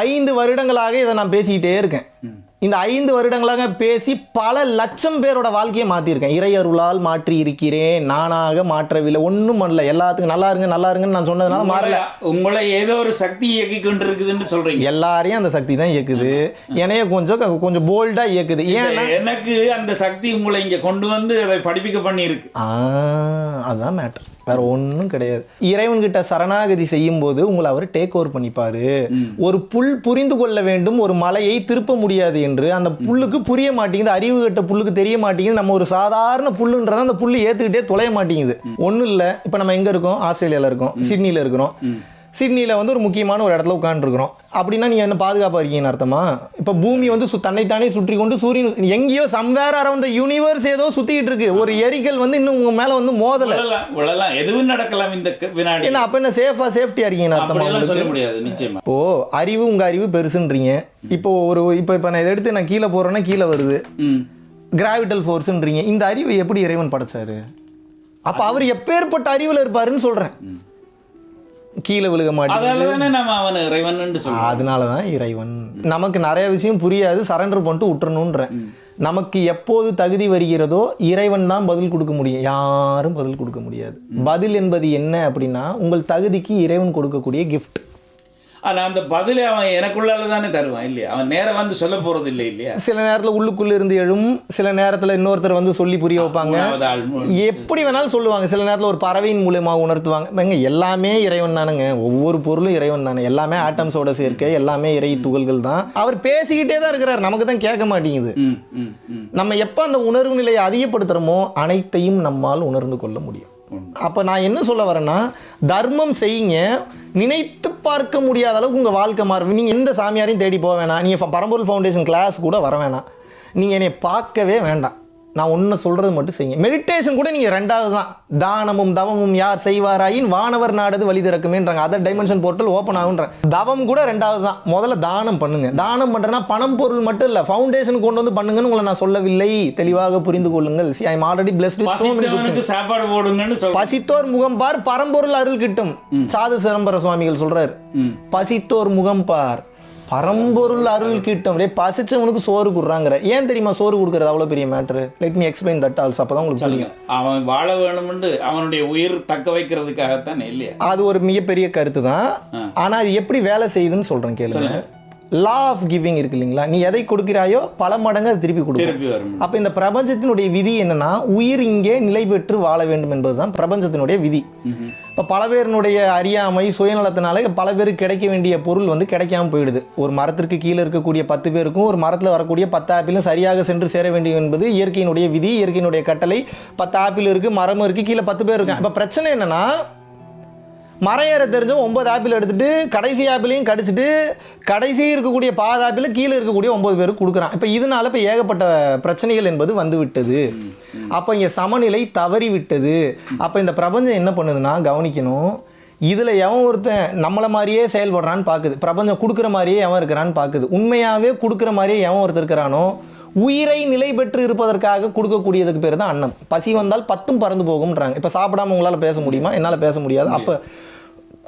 5 வருடங்களாக இதை நான் பேசிக்கிட்டே இருக்கேன். இந்த 5 வருடங்களாக பேசி பல லட்சம் பேரோட வாழ்க்கையை மாற்றிருக்கேன். இறையருளால் மாற்றி இருக்கிறேன், நானாக மாற்றவில்லை. ஒன்றும் பண்ணல, எல்லாத்துக்கும் நல்லா இருங்க நல்லா இருங்கன்னு நான் சொன்னதுனால மாறல. உங்களை ஏதோ ஒரு சக்தி இயக்கி கொண்டு இருக்குதுன்னு சொல்றீங்க. எல்லாரையும் அந்த சக்தி தான் இயக்குது, என்னைய கொஞ்சம் போல்டா இயக்குது. ஏன்னா எனக்கு அந்த சக்தி உங்களை இங்க கொண்டு வந்து அதை படிப்பிக்க பண்ணி இருக்கு. அதுதான் மேட்டர், வேற ஒன்றும் கிடையாது. இறைவன்கிட்ட சரணாகதி செய்யும் போது உங்களை அவர் டேக் ஓவர் பண்ணிப்பாரு. ஒரு புல் புரிந்து கொள்ள வேண்டும், ஒரு மலையை திருப்ப முடியாது என்று. அந்த புல்லுக்கு புரிய மாட்டேங்குது, அறிவு கட்ட புல்லுக்கு தெரிய மாட்டேங்குது. நம்ம ஒரு சாதாரண புல்லுன்றத அந்த புல்லு ஏத்துக்கிட்டே தொலைய மாட்டேங்குது. ஒன்றும் இல்லை, இப்போ நம்ம எங்க இருக்கோம், ஆஸ்திரேலியாவில் இருக்கோம், சிட்னியில் இருக்கிறோம். சிட்னியில் வந்து ஒரு முக்கியமான ஒரு இடத்துல உட்காந்துருக்குறோம் அப்படின்னா நீங்கள் என்ன பாதுகாப்பாக இருக்கீங்கன்னு அர்த்தமா? இப்போ பூமி வந்து தன்னைத்தானே சுற்றி கொண்டு சூரியன் எங்கேயோ சம்வேர் அரவுண்ட் த யூனிவர்ஸ் ஏதோ சுற்றிக்கிட்டு இருக்கு. ஒரு எரிக்கல் வந்து இன்னும் உங்கள் மேலே வந்து மோதலை, எதுவும் நடக்கலாம் இந்த வினாடி. என்ன அப்போ என்ன சேஃப்டியாக இருக்கீங்கன்னு அர்த்தமா? சொல்ல முடியாது நிச்சயமா. இப்போ அறிவு, உங்கள் அறிவு பெருசுன்றீங்க. இப்போ இப்போ நான் இதை எடுத்து நான் கீழே போகிறேன்னா கீழே வருது, கிராவிட்டல் ஃபோர்ஸ்ன்றீங்க. இந்த அறிவை எப்படி இறைவன் படைச்சாரு? அப்போ அவர் எப்பேற்பட்ட அறிவில் இருப்பாருன்னு சொல்கிறேன். கீழே விழுக மாட்டேங்குது, அதனாலதான் இறைவன். நமக்கு நிறைய விஷயம் புரியாது, சரண்டர் பண்ணிட்டு விட்டுறணுன்ற. நமக்கு எப்போது தகுதி வருகிறதோ இறைவன் தான் பதில் கொடுக்க முடியும், யாரும் பதில் கொடுக்க முடியாது. பதில் என்பது என்ன அப்படின்னா, உங்கள் தகுதிக்கு இறைவன் கொடுக்கக்கூடிய கிஃப்ட். ஆனால் அந்த பதிலை அவன் எனக்குள்ளால தானே தருவான் இல்லையா? அவன் நேரம் வந்து சொல்ல போறது இல்லை இல்லையா? சில நேரத்தில் உள்ளுக்குள்ள இருந்து எழும், சில நேரத்தில் இன்னொருத்தர் வந்து சொல்லி புரிய வைப்பாங்க, எப்படி வேணாலும் சொல்லுவாங்க. சில நேரத்தில் ஒரு பறவையின் மூலியமாக உணர்த்துவாங்க. எல்லாமே இறைவன் தானுங்க, ஒவ்வொரு பொருளும் இறைவன் தானே, எல்லாமே ஆட்டம்ஸோட சேர்க்கை, எல்லாமே இறை துகள்கள் தான். அவர் பேசிக்கிட்டே தான் இருக்கிறார், நமக்கு தான் கேட்க மாட்டேங்குது. நம்ம எப்போ அந்த உணர்வு நிலையை அதிகப்படுத்துகிறோமோ அனைத்தையும் நம்மால் உணர்ந்து கொள்ள முடியும். அப்போ நான் என்ன சொல்ல வரேன்னா, தர்மம் செய்யுங்க, நினைத்து பார்க்க முடியாத அளவுக்கு உங்கள் வாழ்க்கை மாறும். நீங்கள் எந்த சாமியாரையும் தேடி போக வேணாம், நீங்கள் பரம்பொருள் ஃபவுண்டேஷன் கிளாஸ் கூட வர வேணாம், நீங்கள் என்னை பார்க்கவே வேண்டாம். நான் ஒன்று சொல்கிறது மட்டும் செய்யுங்க. மெடிடேஷன் கூட நீங்கள் 2வது தான். தானமும் தவமும் யார் செய்வாராயின் வானவர் நாடது வழி திறக்குமேன்றாங்க. அதர் டைமென்ஷன் போர்ட்டல் ஓப்பன் ஆகுன்ற. தவம் கூட 2வது தான். முதல்ல தானம் பண்ணுங்க. தானம் பண்ணுறேன்னா பணம் பொருள் மட்டும் இல்லை, ஃபவுண்டேஷன் கொண்டு வந்து பண்ணுங்கன்னு உங்களை நான் சொல்லவில்லை, தெளிவாக புரிந்து கொள்ளுங்கள். I am already blessed with so many. சாப்பாடு போடுங்கன்னு சொல்ல. பசித்தோர் முகம் பார் பரம்பொருள் அருள் கிட்டும். சாது சிதம்பர சுவாமிகள் சொல்றாரு, பசித்தோர் முகம் பார் பரம்பொருள் அருள் கிட்டும். பசிச்சவனுக்கு சோறு கொடுறாங்கிற. ஏன் தெரியுமா சோறு கொடுக்கறது அவ்வளோ பெரிய matter? Let me explain that also, அப்பதான் உங்களுக்கு புரியும். அவன் வாழ வேணும்னு அவனுடைய உயிர் தக்க வைக்கிறதுக்காகத்தான் இல்லையா? அது ஒரு மிகப்பெரிய கருத்து தான். ஆனா அது எப்படி வேலை செய்யுதுன்னு சொல்றேன் கேளுங்க. லா ஆஃப் கிவிங் இருக்கு இல்லைங்களா, நீ எதை கொடுக்கிறாயோ பல மடங்கு அது திருப்பி கொடுக்கும். திருப்பி வரும். அப்போ இந்த பிரபஞ்சத்தினுடைய விதி என்னன்னா, உயிர் இங்கே நிலை பெற்று வாழ வேண்டும் என்பதுதான் பிரபஞ்சத்தினுடைய விதி. இப்போ பல பேருடைய அறியாமை சுயநலத்தினால பல பேருக்கு கிடைக்க வேண்டிய பொருள் வந்து கிடைக்காம போயிடுது. ஒரு மரத்திற்கு கீழே இருக்கக்கூடிய 10 பேருக்கும் ஒரு மரத்தில் வரக்கூடிய 10 ஆப்பிளும் சரியாக சென்று சேர வேண்டும் என்பது இயற்கையினுடைய விதி, இயற்கையினுடைய கட்டளை. 10 ஆப்பிள் இருக்கு, மரம் இருக்கு, கீழே 10 பேர் இருக்காங்க. இப்போ பிரச்சனை என்னன்னா, மரம் ஏற தெரிஞ்சவன் 9 ஆப்பிள் எடுத்துட்டு கடைசி ஆப்பிளையும் கடிச்சிட்டு கடைசி இருக்கக்கூடிய 10 ஆப்பிள் கீழே இருக்கக்கூடிய 9 பேருக்கு கொடுக்குறான். இப்போ இதனால இப்போ ஏகப்பட்ட பிரச்சனைகள் என்பது வந்து விட்டது. அப்போ இங்கே சமநிலை தவறி விட்டது. அப்போ இந்த பிரபஞ்சம் என்ன பண்ணுதுன்னா, கவனிக்கணும், இதில் எவன் ஒருத்தன் நம்மளை மாதிரியே செயல்படுறான்னு பார்க்குது. பிரபஞ்சம் கொடுக்குற மாதிரியே எவன் இருக்கிறான்னு பார்க்குது. உண்மையாகவே கொடுக்குற மாதிரியே எவன் ஒருத்தர் இருக்கிறானோ, உயிரை நிலை பெற்று இருப்பதற்காக கொடுக்கக்கூடியதுக்கு பேர் தான் அன்னம். பசி வந்தால் 10ம் பறந்து போகும்ன்றாங்க. இப்போ சாப்பிடாம உங்களால் பேச முடியுமா? என்னால் பேச முடியாது. அப்போ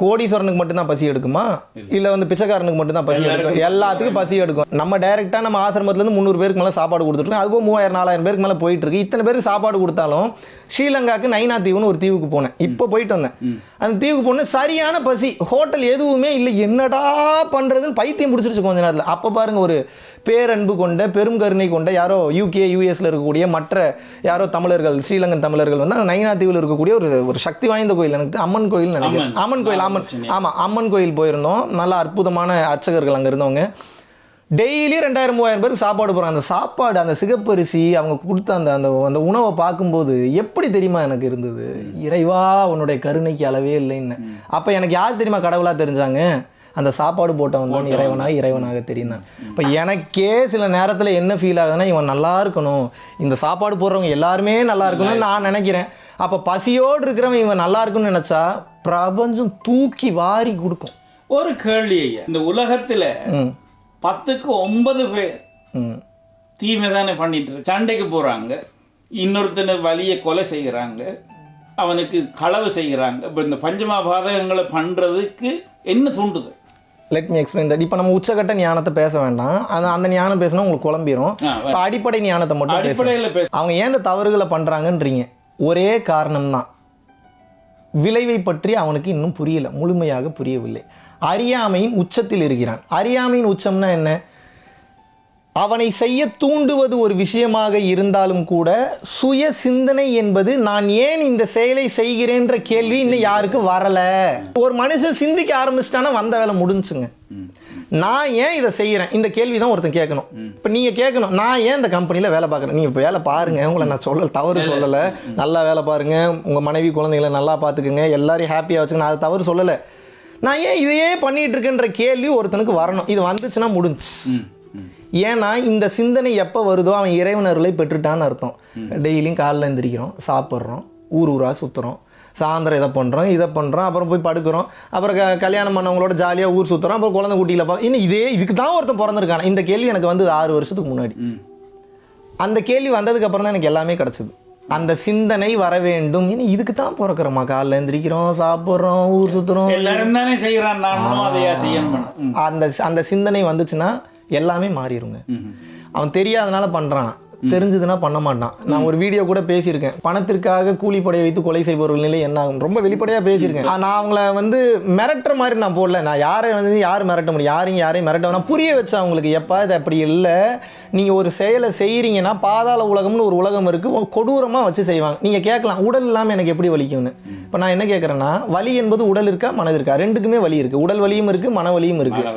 கோடீஸ்வரனுக்கு மட்டும்தான் பசி எடுக்குமா, இல்லை வந்து பிச்சைக்காரனுக்கு மட்டும்தான் பசி எடுக்கும்? எல்லாத்துக்கும் பசி எடுக்கும். நம்ம டைரெக்டாக நம்ம ஆசிரமத்துலேருந்து 300 பேருக்கு மேலே சாப்பாடு கொடுத்துருக்கோம். அதுவும் 3000-4000 பேருக்கு மேலே போயிட்டு இருக்கு. இத்தனை பேருக்கு சாப்பாடு கொடுத்தாலும் ஸ்ரீலங்காவுக்கு நைனா தீவுன்னு ஒரு தீவுக்கு போனேன். இப்போ போயிட்டு வந்தேன். அந்த தீவுக்கு போனேன், சரியான பசி, ஹோட்டல் எதுவுமே இல்லை, என்னடா பண்ணுறதுன்னு பைத்தியம் பிடிச்சிருச்சு கொஞ்ச நேரத்தில். அப்போ பாருங்க, ஒரு பேரன்பு கொண்ட பெரும் கருணை கொண்ட யாரோ UK US இருக்கக்கூடிய மற்ற யாரோ தமிழர்கள், ஸ்ரீலங்கன் தமிழர்கள் வந்து அந்த நைனா தீவில் இருக்கக்கூடிய ஒரு சக்தி வாய்ந்த கோயில், எனக்கு அம்மன் கோயில் நினைக்கிறேன். அம்மன் கோயில், ஆமாம் அம்மன் கோயில் போயிருந்தோம். நல்லா அற்புதமான அர்ச்சகர்கள் அங்கே இருந்தவங்க. டெய்லி 2000-3000 பேருக்கு சாப்பாடு போகிறாங்க. அந்த சாப்பாடு, அந்த சிகப்பரிசி அவங்க கொடுத்த அந்த அந்த உணவை பார்க்கும்போது எப்படி தெரியுமா எனக்கு இருந்தது, இறைவா உன்னுடைய கருணைக்கு அளவே இல்லைன்னு. அப்போ எனக்கு யார் தெரியுமா கடவுளாக தெரிஞ்சாங்க? அந்த சாப்பாடு போட்டவன் தான் இறைவனாக தெரியும். இப்போ எனக்கே சில நேரத்தில் என்ன ஃபீல் ஆகுதுன்னா, இவன் நல்லா இருக்கணும், இந்த சாப்பாடு போடுறவங்க எல்லாருமே நல்லா இருக்கணும்னு நான் நினைக்கிறேன். அப்போ பசியோடு இருக்கிறவன் இவன் நல்லா இருக்குன்னு நினச்சா பிரபஞ்சம் தூக்கி வாரி கொடுக்கும். ஒரு கேள்வி ஐயா, இந்த உலகத்தில் 10க்கு 9 பேர் தீமை தானே பண்ணிட்டு சண்டைக்கு போகிறாங்க, இன்னொருத்தனை வலியை கொலை செய்கிறாங்க, அவனுக்கு களவு செய்கிறாங்க. இப்போ இந்த பஞ்சமாபாதகங்களை பண்ணுறதுக்கு என்ன தூண்டுது? Let me explain that. இப்போ நம்ம உச்சகட்ட ஞானத்தை பேச வேண்டாம், அந்த ஞானம் பேசினா உங்களுக்கு குழம்பிடும். இப்போ அடிப்படை ஞானத்தை மட்டும் அடிப்படையில் அவங்க ஏன் இந்த தவறுகளை பண்ணுறாங்கன்றீங்க, ஒரே காரணம் தான், விளைவை பற்றி அவனுக்கு இன்னும் புரியல, முழுமையாக புரியவில்லை. அறியாமையின் உச்சத்தில் இருக்கிறான். அறியாமையின் உச்சம்னா என்ன? அவனை செய்ய தூண்டுவது ஒரு விஷயமாக இருந்தாலும் கூட சுய சிந்தனை என்பது நான் ஏன் இந்த செயலை செய்கிறேன்ற கேள்வி இன்னும் யாருக்கு வரல. ஒரு மனுஷன் சிந்திக்க ஆரம்பிச்சிட்டானா வந்த வேலை முடிஞ்சுங்க. நான் ஏன் இதை செய்கிறேன் இந்த கேள்வி தான் ஒருத்தன் கேட்கணும். இப்போ நீங்கள் கேட்கணும், நான் ஏன் இந்த கம்பெனியில் வேலை பார்க்குறேன்? நீங்கள் இப்போ வேலை பாருங்கள், உங்களை நான் தவறு சொல்லலை, நல்லா வேலை பாருங்கள், உங்கள் மனைவி குழந்தைகளை நல்லா பார்த்துக்குங்க, எல்லாரையும் ஹாப்பியாக வச்சுக்கணும், அது தவறு சொல்லலை. நான் ஏன் இதையே பண்ணிகிட்டு இருக்கேன்ற கேள்வி ஒருத்தனுக்கு வரணும். இது வந்துச்சுன்னா முடிஞ்சு. ஏன்னா இந்த சிந்தனை எப்போ வருதோ அவன் இறைவனர்களை பெற்றுட்டான்னு அர்த்தம். டெய்லியும் காலைல எழுந்திரிக்கிறோம், சாப்பிட்றோம், ஊராக சுற்றுறோம், சாயந்தரம் இதை பண்ணுறோம், அப்புறம் போய் படுக்கிறோம், அப்புறம் கல்யாணம் பண்ணவங்களோட ஜாலியாக ஊர் சுற்றுறோம், அப்புறம் குழந்தை குட்டியில் இன்னும் இதுக்கு தான் ஒருத்தன் பிறந்திருக்கான. இந்த கேள்வி எனக்கு வந்து 6 வருஷத்துக்கு முன்னாடி. அந்த கேள்வி வந்ததுக்கு அப்புறம் தான் எனக்கு எல்லாமே கிடச்சிது. அந்த சிந்தனை வர வேண்டும், இன்னும் இதுக்கு தான் பிறக்கிறோமா, காலைல எழுந்திரிக்கிறோம், சாப்பிட்றோம், ஊர் சுற்றுறோம், எல்லாரும் தானே செய்கிறான், அந்த சிந்தனை வந்துச்சுன்னா எல்லாமே மாறிடுங்க. அவன் தெரியாதனால பண்ணுறான், தெரிஞ்சதுன்னா பண்ண மாட்டான். நான் ஒரு வீடியோ கூட பேசியிருக்கேன், பணத்திற்காக கூலிப்படையை வைத்து கொலை செய்பவர்கள் நிலை என்ன ஆகும், ரொம்ப வெளிப்படையாக பேசியிருக்கேன். நான் அவங்கள வந்து மிரட்டுற மாதிரி நான் போடல. நான் யார் மிரட்ட முடியும், யாரையும் மிரட்ட நான் புரிய வச்சேன் அவங்களுக்கு. எப்போ இது அப்படி இல்லை, நீங்கள் ஒரு செயலை செய்கிறீங்கன்னா பாதாள உலகம்னு ஒரு உலகம் இருக்குது, கொடூரமாக வச்சு செய்வாங்க. நீங்கள் கேட்கலாம், உடல் இல்லாமல் எனக்கு எப்படி வலிக்கும்னு. இப்போ நான் என்ன கேட்குறேன்னா, வலி என்பது உடல் இருக்கா மனது இருக்கா? ரெண்டுக்குமே வலி இருக்குது. உடல் வலியும் இருக்குது, மன வலியும் இருக்குது.